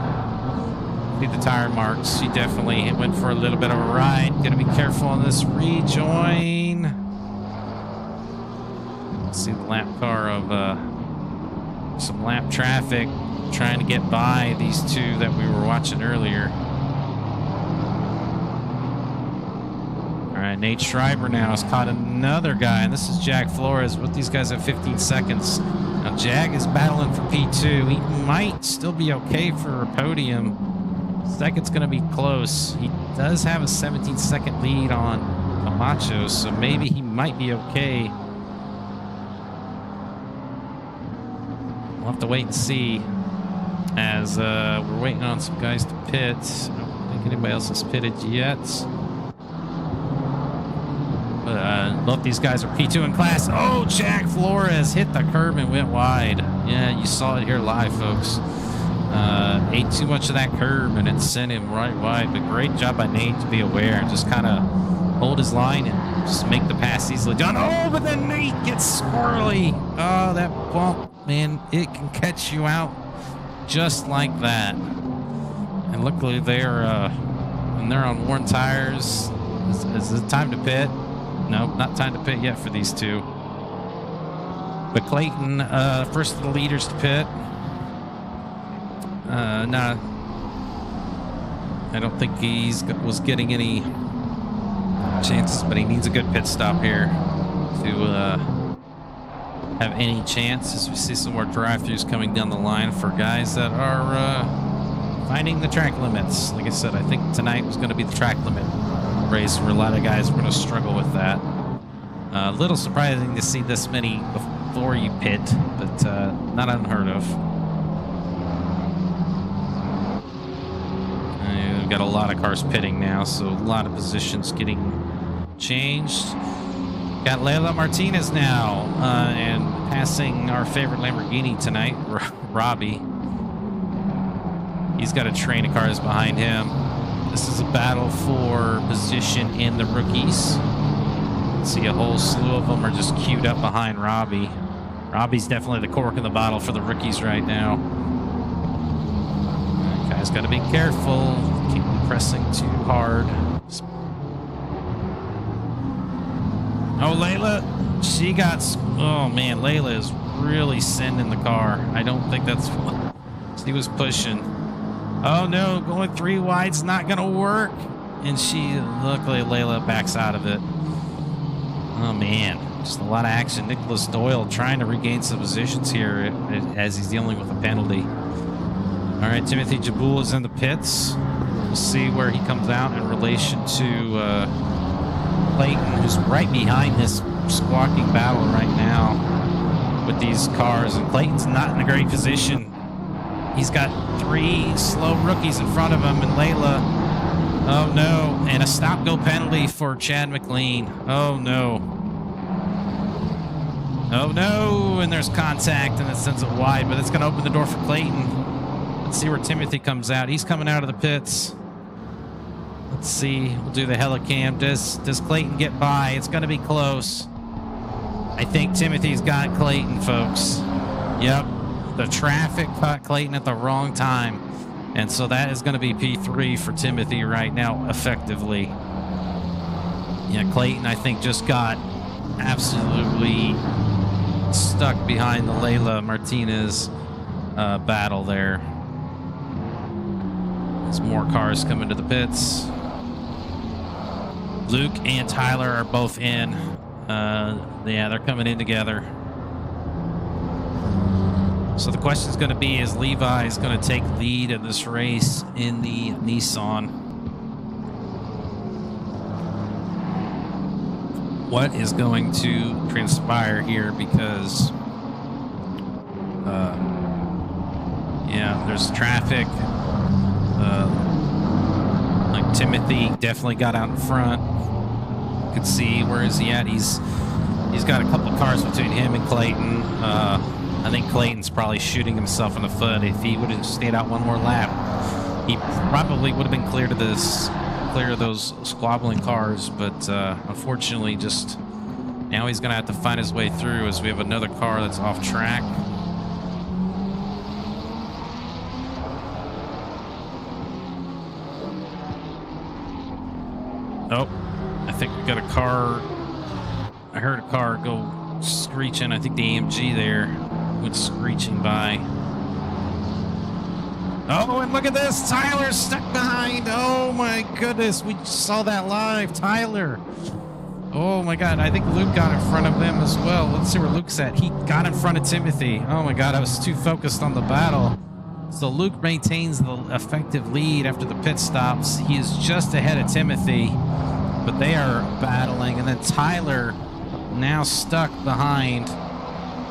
See the tire marks. She definitely went for a little bit of a ride. Gotta be careful on this rejoin. See the lap car of some lap traffic trying to get by these two that we were watching earlier. All right, Nate Schreiber now has caught another guy, and this is Jag Flores. With these guys at 15 seconds. Now, Jag is battling for P2. He might still be okay for a podium. Second's going to be close. He does have a 17-second lead on Camacho, so maybe he might be okay. We'll have to wait and see as we're waiting on some guys to pit. I don't think anybody else has pitted yet. Look, these guys are P2 in class. Oh, Jack Flores hit the curb and went wide. Yeah, you saw it here live, folks. Ate too much of that curb and it sent him right wide. But great job by Nate to be aware and just kind of hold his line and just make the pass easily done. Oh, but then Nate gets squirrely. Oh, that bump, man, it can catch you out just like that. And luckily they're on worn tires. Is it time to pit? No, not time to pit yet for these two. But Clayton, first of the leaders to pit. No, I don't think was getting any chances, but he needs a good pit stop here to have any chance. As we see some more drive-thrus coming down the line for guys that are finding the track limits. Like I said, I think tonight was going to be the track limit race where a lot of guys were going to struggle with that. A little surprising to see this many before you pit, but not unheard of. We've got a lot of cars pitting now, so a lot of positions getting changed. Got Leila Martinez now, and passing our favorite Lamborghini tonight, Robbie. He's got a train of cars behind him. This is a battle for position in the rookies. See, a whole slew of them are just queued up behind Robbie. Robbie's definitely the cork in the bottle for the rookies right now. Guys got to be careful. Keep pressing too hard. Oh, Layla, she got... Oh, man, Layla is really sending the car. I don't think that's what she was pushing. Oh, no, going 3 wide's not going to work. And luckily, Layla backs out of it. Oh, man, just a lot of action. Nicholas Doyle trying to regain some positions here as he's dealing with a penalty. All right, Timothy Jabul is in the pits. We'll see where he comes out in relation to Clayton, who's right behind this squawking battle right now with these cars. And Clayton's not in a great position. He's got 3 slow rookies in front of him, and Layla. Oh, no. And a stop-go penalty for Chad McLean. Oh, no. Oh, no. And there's contact, and it sends it wide, but it's going to open the door for Clayton. Let's see where Timothy comes out. He's coming out of the pits. Let's see. We'll do the helicam. Does Clayton get by? It's going to be close. I think Timothy's got Clayton, folks. Yep. The traffic caught Clayton at the wrong time. And so that is going to be P3 for Timothy right now, effectively. Yeah, Clayton, I think, just got absolutely stuck behind the Leila Martinez battle there. There's more cars coming to the pits. Luke and Tyler are both in. Yeah, they're coming in together. So the question is going to be, is Levi going to take lead in this race in the Nissan? What is going to transpire here? Because, yeah, there's traffic. Like Timothy definitely got out in front. You can see, where is he at? He's got a couple of cars between him and Clayton. I think Clayton's probably shooting himself in the foot. If he would have stayed out one more lap, he probably would have been clear of those squabbling cars. But unfortunately, just now he's going to have to find his way through as we have another car that's off track. Oh, I think we got a car. I heard a car go screeching. I think the AMG there went screeching by. Oh, and look at this. Tyler's stuck behind. Oh, my goodness. We saw that live. Tyler. Oh, my God. I think Luke got in front of him as well. Let's see where Luke's at. He got in front of Timothy. Oh, my God. I was too focused on the battle. So Luke maintains the effective lead after the pit stops. He is just ahead of Timothy, but they are battling. And then Tyler now stuck behind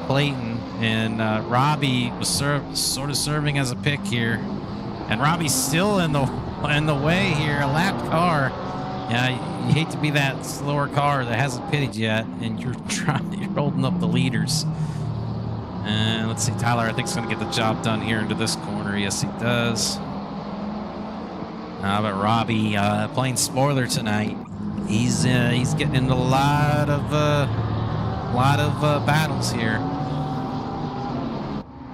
Clayton, and Robbie was sort of serving as a pick here, and Robbie's still in the way here. A lap car. Yeah, you hate to be that slower car that hasn't pitted yet, and you're holding up the leaders. And let's see, Tyler, I think, is going to get the job done here into this corner. corner. Yes, he does. But Robbie playing spoiler tonight. He's getting into a lot of battles here.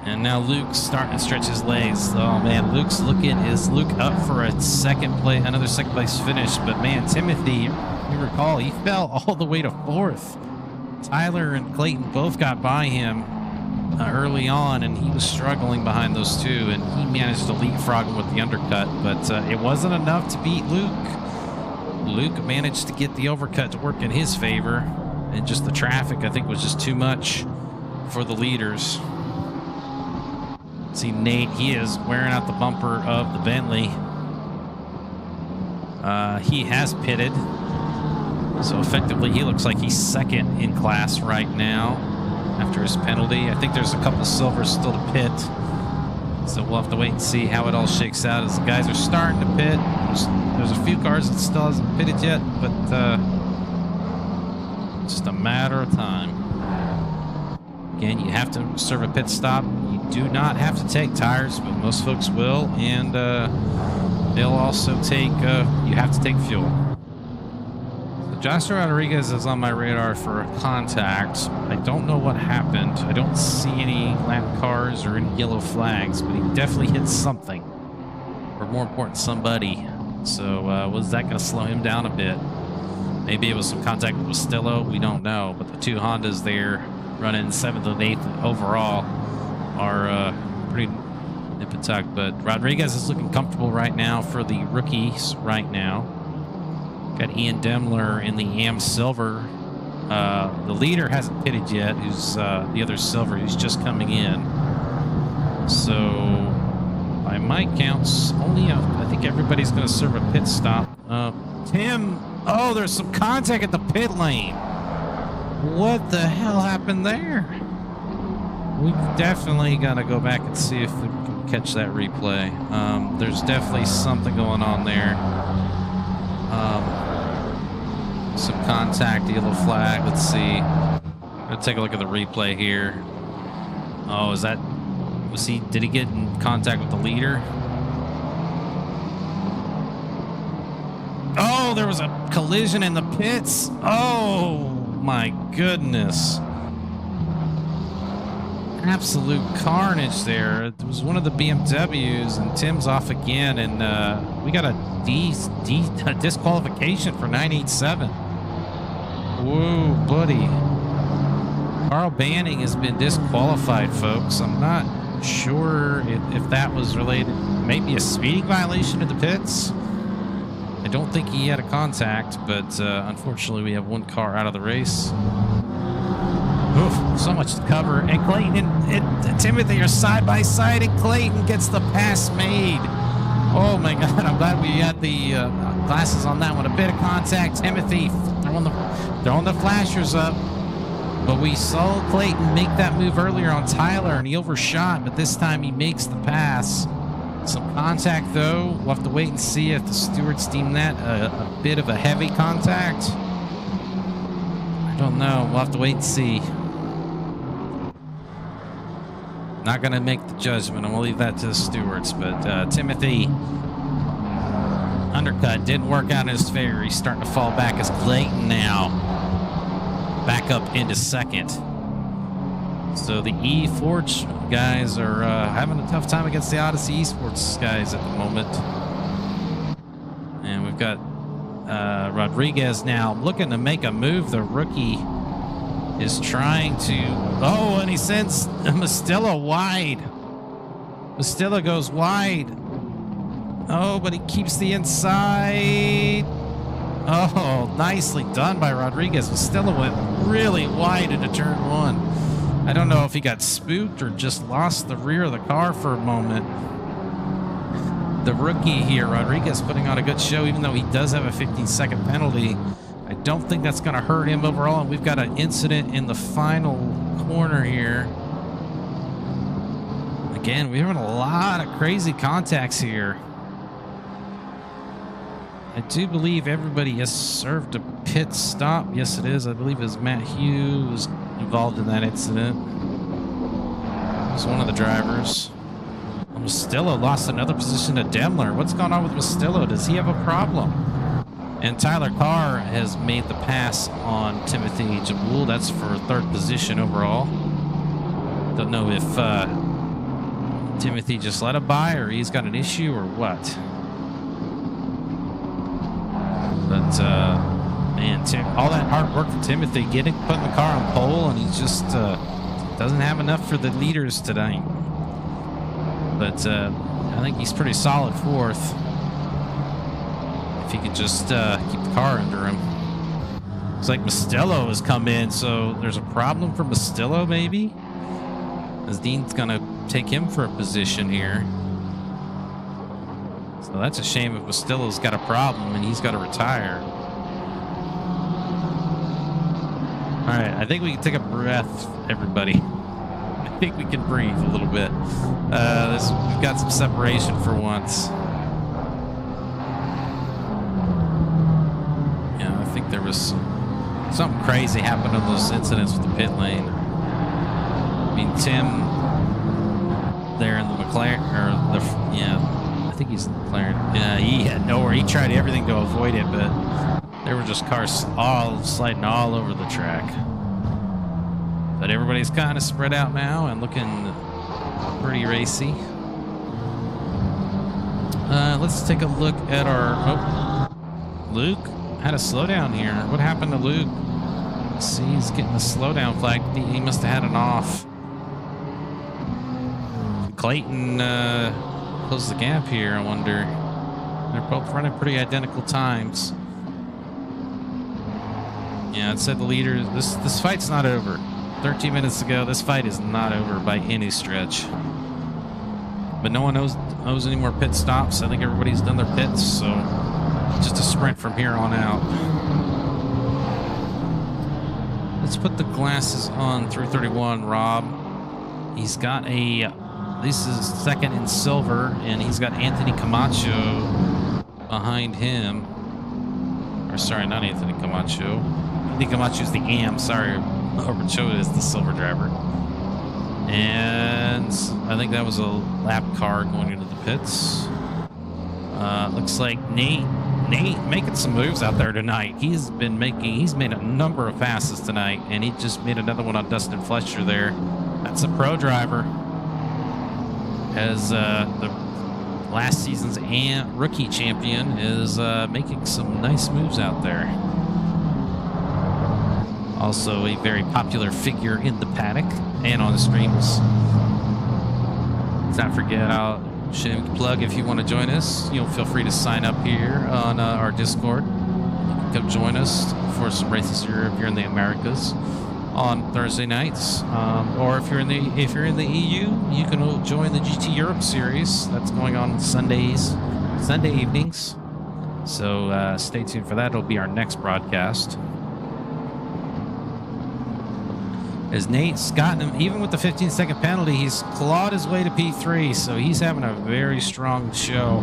And now Luke's starting to stretch his legs. Oh man, is Luke up for a another second place finish? But man, Timothy, you recall, he fell all the way to 4th. Tyler and Clayton both got by him early on, and he was struggling behind those two, and he managed to leapfrog him with the undercut, but it wasn't enough to beat Luke. Luke managed to get the overcut to work in his favor, and just the traffic, I think, was just too much for the leaders. See, Nate, he is wearing out the bumper of the Bentley. He has pitted, so effectively he looks like he's second in class right now after his penalty. I think there's a couple silvers still to pit, so we'll have to wait and see how it all shakes out as the guys are starting to pit. There's a few cars that still hasn't pitted yet, but just a matter of time. Again, you have to serve a pit stop. You do not have to take tires, but most folks will, and they'll also take, you have to take fuel. So Joshua Rodriguez is on my radar for a contact. I don't know what happened. I don't see any lap cars or any yellow flags, but he definitely hit something, or more important, somebody. So was that going to slow him down a bit? Maybe it was some contact with Stillo. We don't know, but the two Hondas there running 7th and 8th overall are pretty nip and tuck. But Rodriguez is looking comfortable right now for the rookies right now. Got Ian Demler in the AM Silver. The leader hasn't pitted yet, who's the other Silver, who's just coming in. So by my counts, only I think everybody's going to serve a pit stop. Tim, oh, there's some contact at the pit lane. What the hell happened there? We definitely got to go back and see if we can catch that replay. There's definitely something going on there. Some contact, yellow flag. Let's see. Let's take a look at the replay here. Oh, did he get in contact with the leader? Oh, there was a collision in the pits. Oh my goodness. Absolute carnage there. It was one of the BMWs, and Tim's off again, and we got a disqualification for 987. Whoa, buddy. Carl Banning has been disqualified, folks. I'm not sure if that was related, maybe a speeding violation in the pits. I don't think he had a contact, but unfortunately we have one car out of the race. Oof, so much to cover. And Clayton and Timothy are side by side, and Clayton gets the pass made. Oh my God, I'm glad we had the glasses on that one. A bit of contact. Timothy throwing the flashers up. But we saw Clayton make that move earlier on Tyler, and he overshot, but this time he makes the pass. Some contact, though. We'll have to wait and see if the stewards deem that a bit of a heavy contact. I don't know. We'll have to wait and see. Not going to make the judgment. I'm going to leave that to the stewards. But Timothy, undercut, didn't work out in his favor. He's starting to fall back as Clayton now back up into second. So the eForge guys are having a tough time against the Odyssey Esports guys at the moment. And we've got Rodriguez now looking to make a move. The rookie is trying to... Oh, and he sends Mastella wide. Mastella goes wide. Oh, but he keeps the inside. Oh, nicely done by Rodriguez. Mastella went really wide into turn one. I don't know if he got spooked or just lost the rear of the car for a moment. The rookie here, Rodriguez, putting on a good show, even though he does have a 15-second penalty. I don't think that's going to hurt him overall. And we've got an incident in the final corner here. Again, we're having a lot of crazy contacts here. I do believe everybody has served a pit stop. Yes, it is. I believe it was Matt Hughes involved in that incident. He's one of the drivers. Mastillo lost another position to Demler. What's going on with Mastillo? Does he have a problem? And Tyler Carr has made the pass on Timothy Jabul. That's for third position overall. Don't know if Timothy just let it by or he's got an issue or what. But, man, all that hard work for Timothy, putting the car on pole, and he just doesn't have enough for the leaders tonight. But I think he's pretty solid fourth. If he could just keep the car under him. Looks like Mastillo has come in, so there's a problem for Mastillo, maybe? As Dean's going to take him for a position here. So that's a shame if Mastillo's got a problem and he's got to retire. All right, I think we can take a breath, everybody. I think we can breathe a little bit. We've got some separation for once. Yeah, I think there was something crazy happened on those incidents with the pit lane. I mean, Tim there in the McLaren, I think he's in the McLaren. Yeah, he had nowhere. He tried everything to avoid it, but there were just cars all sliding all over the track. But everybody's kind of spread out now and looking pretty racy. Let's take a look at our... Oh, Luke had a slowdown here. What happened to Luke? Let's see, he's getting a slowdown flag. He must have had an off. Clayton closed the gap here, I wonder. They're both running pretty identical times. Yeah, it said the leader. This fight's not over. 13 minutes ago, this fight is not over by any stretch. But no one owes any more pit stops. I think everybody's done their pits, so just a sprint from here on out. Let's put the glasses on 331, Rob. He's got this is second in silver, and he's got Anthony Camacho behind him. Or sorry, not Anthony Camacho. Anthony Camacho's the AM, sorry. Ochoa is the silver driver. And I think that was a lap car going into the pits. Looks like Nate making some moves out there tonight. He's made a number of passes tonight, and he just made another one on Dustin Fletcher there. That's a pro driver. As the last season's rookie champion is making some nice moves out there. Also a very popular figure in the paddock and on the streams. Let's not forget, I'll shameless plug, if you want to join us, feel free to sign up here on our Discord. Come join us for some races here if you're in the Americas on Thursday nights, or if you're in the EU, you can join the GT Europe series that's going on Sunday evenings. So stay tuned for that. It'll be our next broadcast. As Nate's gotten him, even with the 15-second penalty, he's clawed his way to P3, so he's having a very strong show.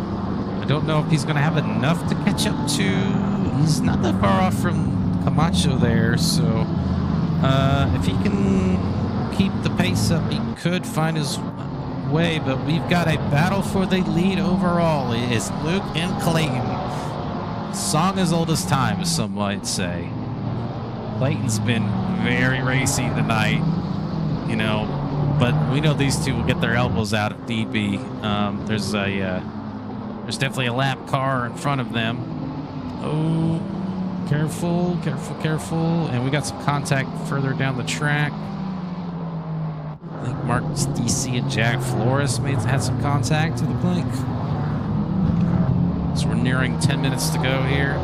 I don't know if he's going to have enough to catch up to. He's not that far off from Camacho there, so if he can keep the pace up, he could find his way, but we've got a battle for the lead overall. It is Luke and Clayton. Song as old as time, as some might say. Clayton's been very racy tonight, but we know these two will get their elbows out if need be. There's definitely a lap car in front of them. Oh, careful. And we got some contact further down the track. I think Marcus DC and Jack Flores had some contact, it looked like. So we're nearing 10 minutes to go here.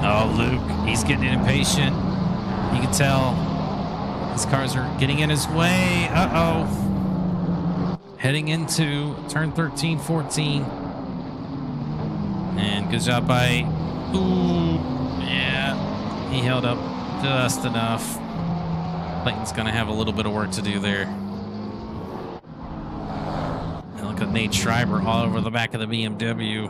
Oh, Luke, he's getting impatient. You can tell his cars are getting in his way. Uh-oh. Heading into turn 13, 14. And good job by... Ooh, yeah. He held up just enough. Clayton's going to have a little bit of work to do there. And look at Nate Schreiber all over the back of the BMW.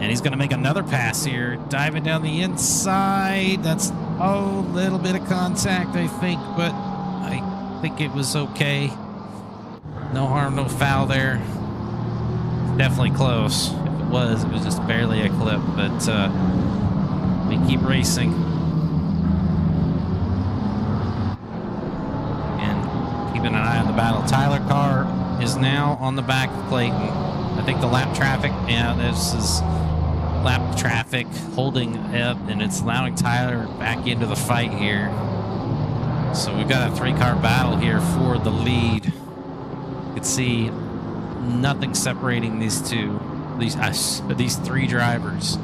And he's going to make another pass here. Diving down the inside. That's, a little bit of contact, I think. But I think it was okay. No harm, no foul there. Definitely close. If it was just barely a clip. But we keep racing. And keeping an eye on the battle. Tyler Carr is now on the back of Clayton. I think the lap traffic, this is lap traffic holding up, and it's allowing Tyler back into the fight here. So we've got a 3-car battle here for the lead. You can see nothing separating these these 3 drivers.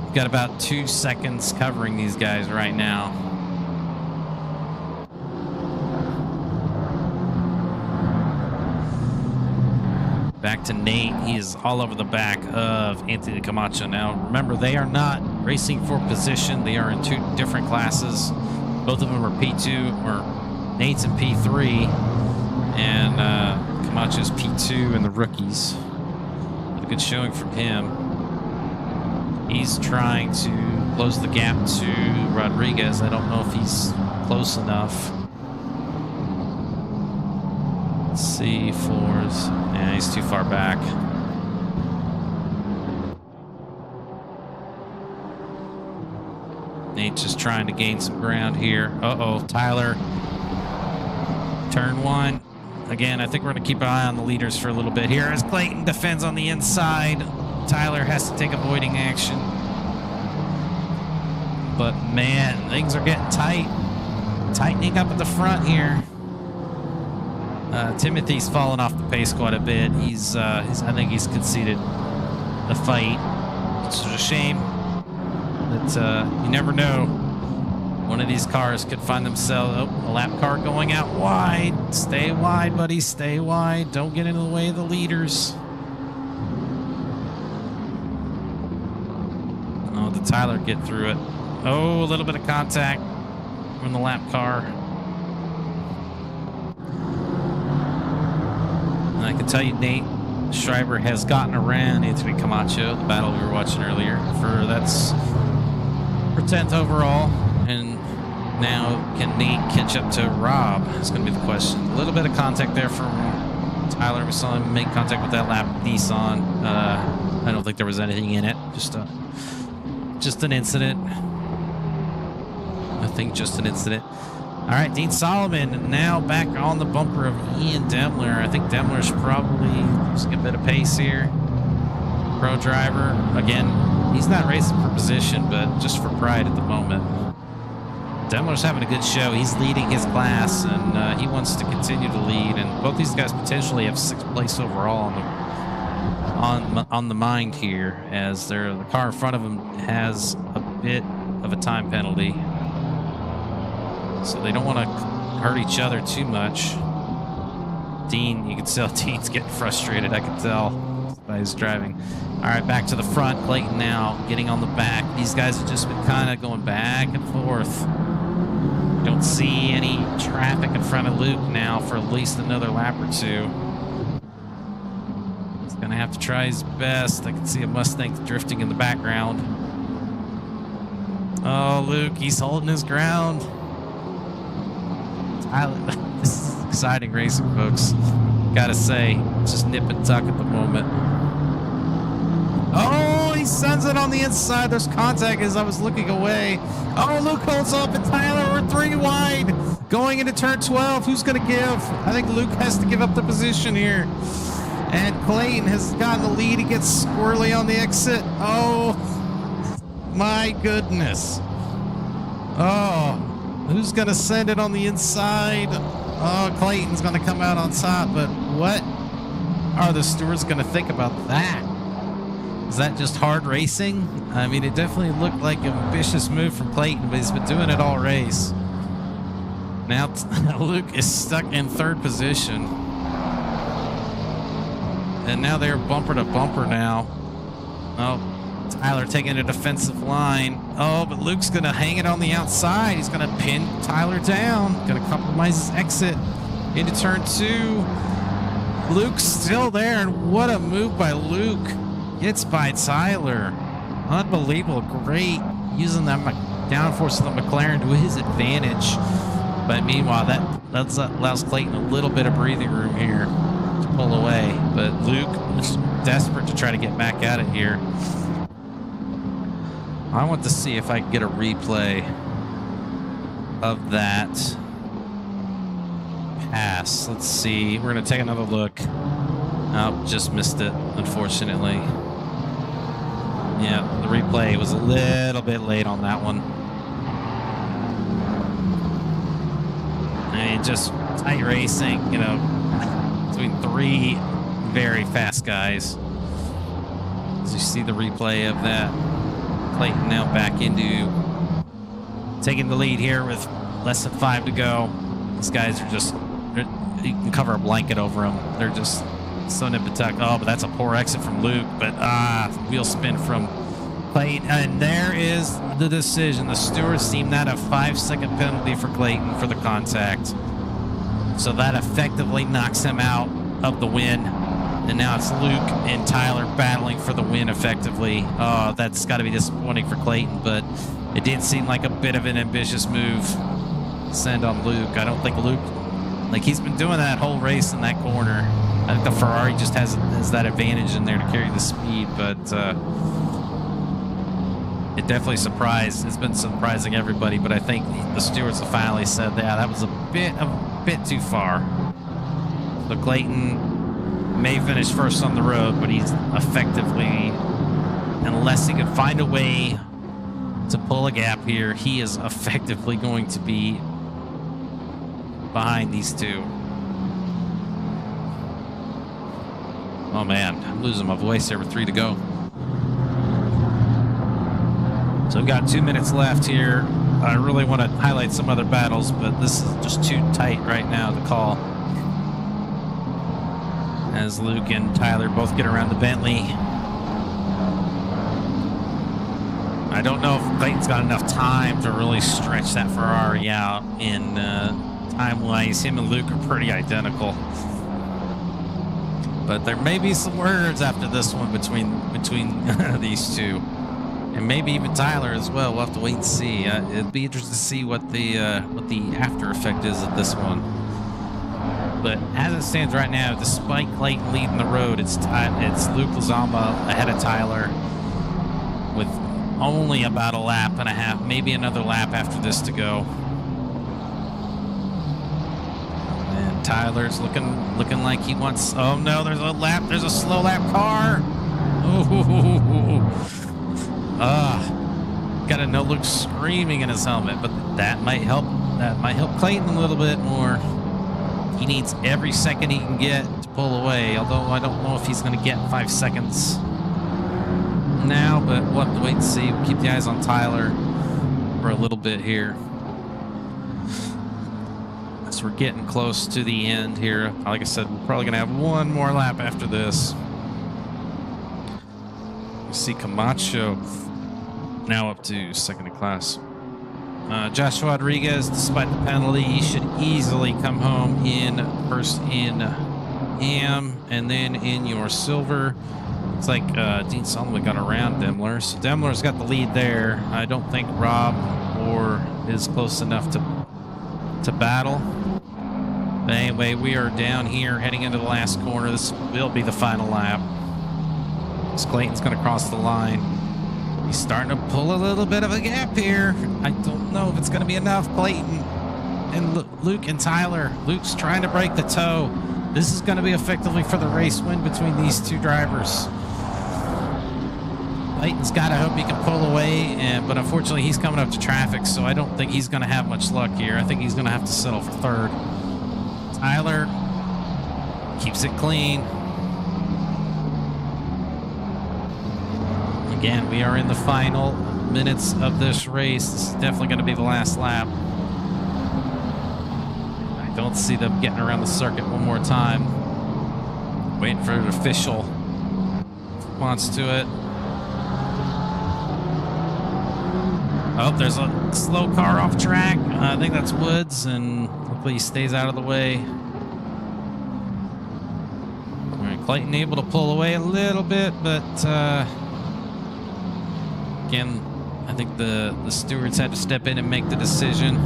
We've got about 2 seconds covering these guys right now. Back to Nate. He is all over the back of Anthony Camacho. Now, remember, they are not racing for position. They are in 2 different classes. Both of them are P2, or Nate's in P3, and Camacho's P2 and the rookies. A good showing from him. He's trying to close the gap to Rodriguez. I don't know if he's close enough. C4s. Yeah, he's too far back. Nate's just trying to gain some ground here. Tyler. Turn 1. Again, I think we're going to keep an eye on the leaders for a little bit here as Clayton defends on the inside. Tyler has to take avoiding action. But man, things are getting tight. Tightening up at the front here. Timothy's fallen off the pace quite a bit. I think he's conceded the fight. It's a shame that you never know. One of these cars could find themselves, a lap car going out wide. Stay wide, buddy, stay wide. Don't get into the way of the leaders. Oh, did Tyler get through it? Oh, a little bit of contact from the lap car. I can tell you, Nate Schreiber has gotten around Anthony Camacho, the battle we were watching earlier, for 10th overall. And now, can Nate catch up to Rob? That's going to be the question. A little bit of contact there from Tyler. We saw him make contact with that lap Nissan. I don't think there was anything in it. Just an incident. I think just an incident. All right, Dean Solomon now back on the bumper of Ian Demler. I think Demler's probably just get a bit of pace here. Pro driver. Again, he's not racing for position, but just for pride at the moment. Demler's having a good show. He's leading his class, and he wants to continue to lead. And both these guys potentially have 6th place overall on the mind here, as the car in front of him has a bit of a time penalty. So they don't want to hurt each other too much. Dean, you can tell Dean's getting frustrated. I can tell by his driving. All right, back to the front. Clayton now getting on the back. These guys have just been kind of going back and forth. Don't see any traffic in front of Luke now for at least another lap or 2. He's going to have to try his best. I can see a Mustang drifting in the background. Oh, Luke, he's holding his ground. This is exciting racing, folks. Gotta say, it's just nip and tuck at the moment. Oh, he sends it on the inside. There's contact as I was looking away. Oh, Luke holds up, and Tyler, we're 3 wide. Going into turn 12, who's going to give? I think Luke has to give up the position here. And Clayton has gotten the lead. He gets squirrely on the exit. Oh, my goodness. Oh. Who's going to send it on the inside? Oh, Clayton's going to come out on top, but what are the stewards going to think about that? Is that just hard racing? I mean, it definitely looked like an ambitious move from Clayton, but he's been doing it all race. Now Luke is stuck in 3rd position. And now they're bumper to bumper now. Oh. Tyler taking a defensive line. Oh, but Luke's going to hang it on the outside. He's going to pin Tyler down. Going to compromise his exit into turn 2. Luke's still there, and what a move by Luke. Gets by Tyler. Unbelievable. Great. Using that downforce of the McLaren to his advantage. But meanwhile, that allows Clayton a little bit of breathing room here to pull away. But Luke is desperate to try to get back at it here. I want to see if I can get a replay of that pass. Let's see. We're going to take another look. Oh, just missed it, unfortunately. Yeah, the replay was a little bit late on that one. I mean, just tight racing, you know, between three very fast guys. As you see the replay of that, Clayton now back into taking the lead here with less than 5 to go. These guys are just, you can cover a blanket over them. They're just so nip and tuck. Oh, but that's a poor exit from Luke. But wheel spin from Clayton. And there is the decision. The stewards deemed that a 5-second penalty for Clayton for the contact. So that effectively knocks him out of the win. And now it's Luke and Tyler battling for the win effectively. Oh, that's got to be disappointing for Clayton, but it did seem like a bit of an ambitious move to send on Luke. I don't think Luke, like, he's been doing that whole race in that corner. I think the Ferrari just has that advantage in there to carry the speed, but it definitely surprised. It's been surprising everybody, but I think the stewards have finally said, yeah, that was a bit too far. So Clayton may finish first on the road, but he's effectively, unless he can find a way to pull a gap here, he is effectively going to be behind these two. Oh man, I'm losing my voice here with 3 to go. So we've got 2 minutes left here. I really want to highlight some other battles, but this is just too tight right now to call. As Luke and Tyler both get around the Bentley. I don't know if Clayton's got enough time to really stretch that Ferrari out in time-wise. Him and Luke are pretty identical. But there may be some words after this one between these two. And maybe even Tyler as well. We'll have to wait and see. It'd be interesting to see what the after effect is of this one. But as it stands right now, despite Clayton leading the road, it's Luke Lozama ahead of Tyler with only about a lap and a half, maybe another lap after this to go. And Tyler's looking like he wants. Oh no, there's a slow lap car. Got to know Luke's screaming in his helmet, but that might help. That might help Clayton a little bit more. He needs every second he can get to pull away, although I don't know if he's going to get 5 seconds now, but we'll have to wait and see. We'll keep the eyes on Tyler for a little bit here. So we're getting close to the end here. Like I said, we're probably going to have one more lap after this. You see Camacho now up to second in class. Joshua Rodriguez, despite the penalty, he should easily come home in first in AM and then in your silver. It's like Dean Solomon got around Demler. So Demler's got the lead there. I don't think Rob or is close enough to battle. But anyway, we are down here heading into the last corner. This will be the final lap. So Clayton's going to cross the line. He's starting to pull a little bit of a gap here. I don't know if it's going to be enough. Clayton and Luke and Tyler. Luke's trying to break the toe. This is going to be effectively for the race win between these two drivers. Clayton's got to hope he can pull away, but unfortunately he's coming up to traffic, so I don't think he's going to have much luck here. I think he's going to have to settle for third. Tyler keeps it clean. Again, we are in the final minutes of this race. This is definitely going to be the last lap. I don't see them getting around the circuit one more time. Waiting for an official response to it. Oh, there's a slow car off track. I think that's Woods, and hopefully he stays out of the way. All right, Clayton able to pull away a little bit, but Again, I think the stewards had to step in and make the decision.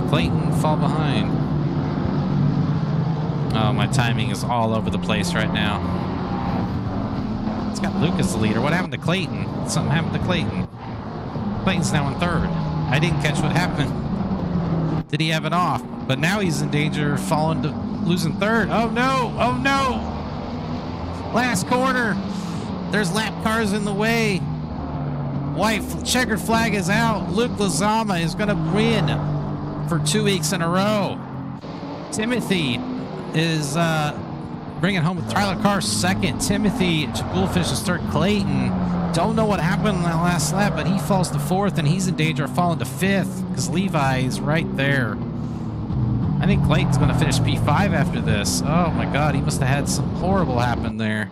Clayton fall behind. Oh, my timing is all over the place right now. It's got Luke as the leader. What happened to Clayton? Something happened to Clayton. Clayton's now in third. I didn't catch what happened. Did he have it off? But now he's in danger of falling to losing third. Oh no! Oh no! Last corner. There's lap cars in the way. White checkered flag is out. Luke Lozama is going to win for 2 weeks in a row. Timothy is bringing home with Tyler Carr second. Timothy Goldfish is third. Clayton, don't know what happened in that last lap, but he falls to fourth, and he's in danger of falling to fifth because Levi is right there. I think Clayton's going to finish P5 after this. Oh my God, he must have had some horrible happen there.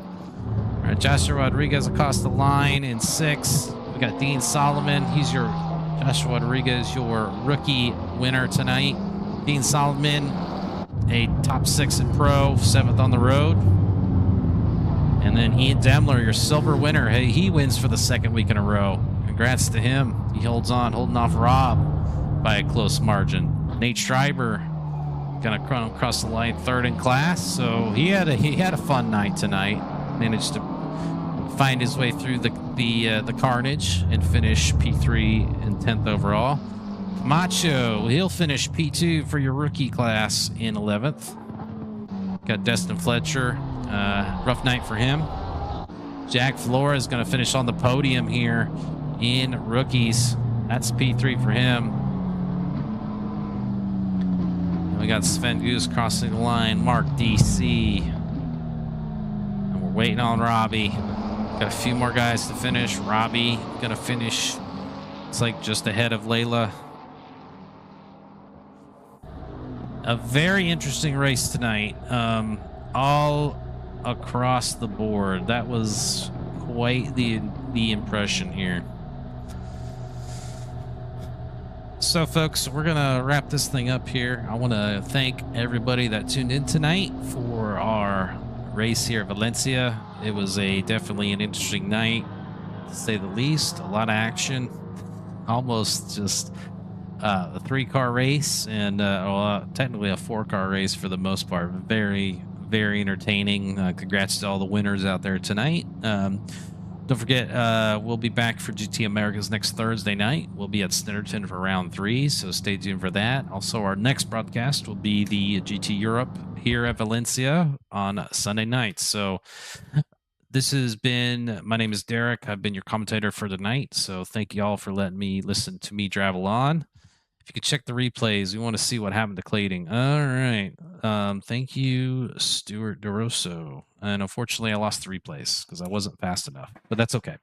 All right, Joshua Rodriguez across the line in 6th. We got Dean Solomon. He's your Joshua Rodriguez, your rookie winner tonight. Dean Solomon, a top 6 in pro, 7th on the road. And then Ian Demler, your silver winner. Hey, he wins for the 2nd week in a row. Congrats to him. He holds on, holding off Rob by a close margin. Nate Schreiber gonna cross the line 3rd in class. So he had a fun night tonight. Managed to find his way through the carnage and finish P3 and 10th overall. Macho, he'll finish P2 for your rookie class in 11th. Got Destin Fletcher, rough night for him. Jack Flores is going to finish on the podium here in rookies. That's P3 for him. And we got Sven Goose crossing the line, Mark DC. And we're waiting on Robbie. Got a few more guys to finish. Robbie gonna finish, it's like just ahead of Layla. A very interesting race tonight, all across the board. That was quite the impression here. So folks, we're gonna wrap this thing up here. I want to thank everybody that tuned in tonight for our race here at Valencia. It was definitely an interesting night, to say the least. A lot of action, almost just a 3-car race, and technically a 4-car race for the most part. Very, very entertaining. Congrats to all the winners out there tonight. Don't forget, we'll be back for GT Americas next Thursday night. We'll be at Snitterton for round 3, so stay tuned for that. Also, our next broadcast will be the GT Europe here at Valencia on Sunday night. So this has been, my name is Derek. I've been your commentator for tonight. So thank you all for letting me listen to me travel on. If you could check the replays, we want to see what happened to Clayton. All right. Thank you, Stuart DeRosso. And unfortunately, I lost the replays because I wasn't fast enough, but that's okay.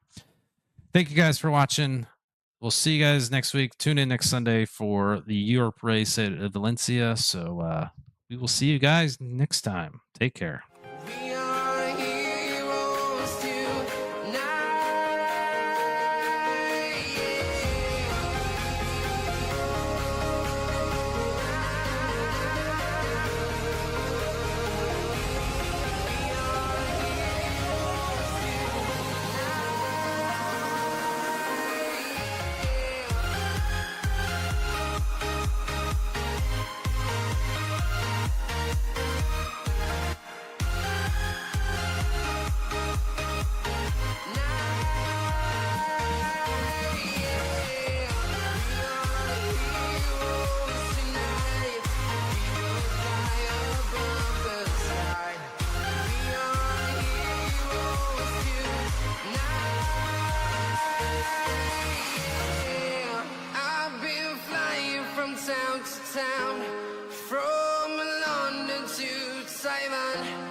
Thank you guys for watching. We'll see you guys next week. Tune in next Sunday for the Europe race at Valencia. So we will see you guys next time. Take care. We are heroes tonight. I've been flying from town to town, from London to Taiwan.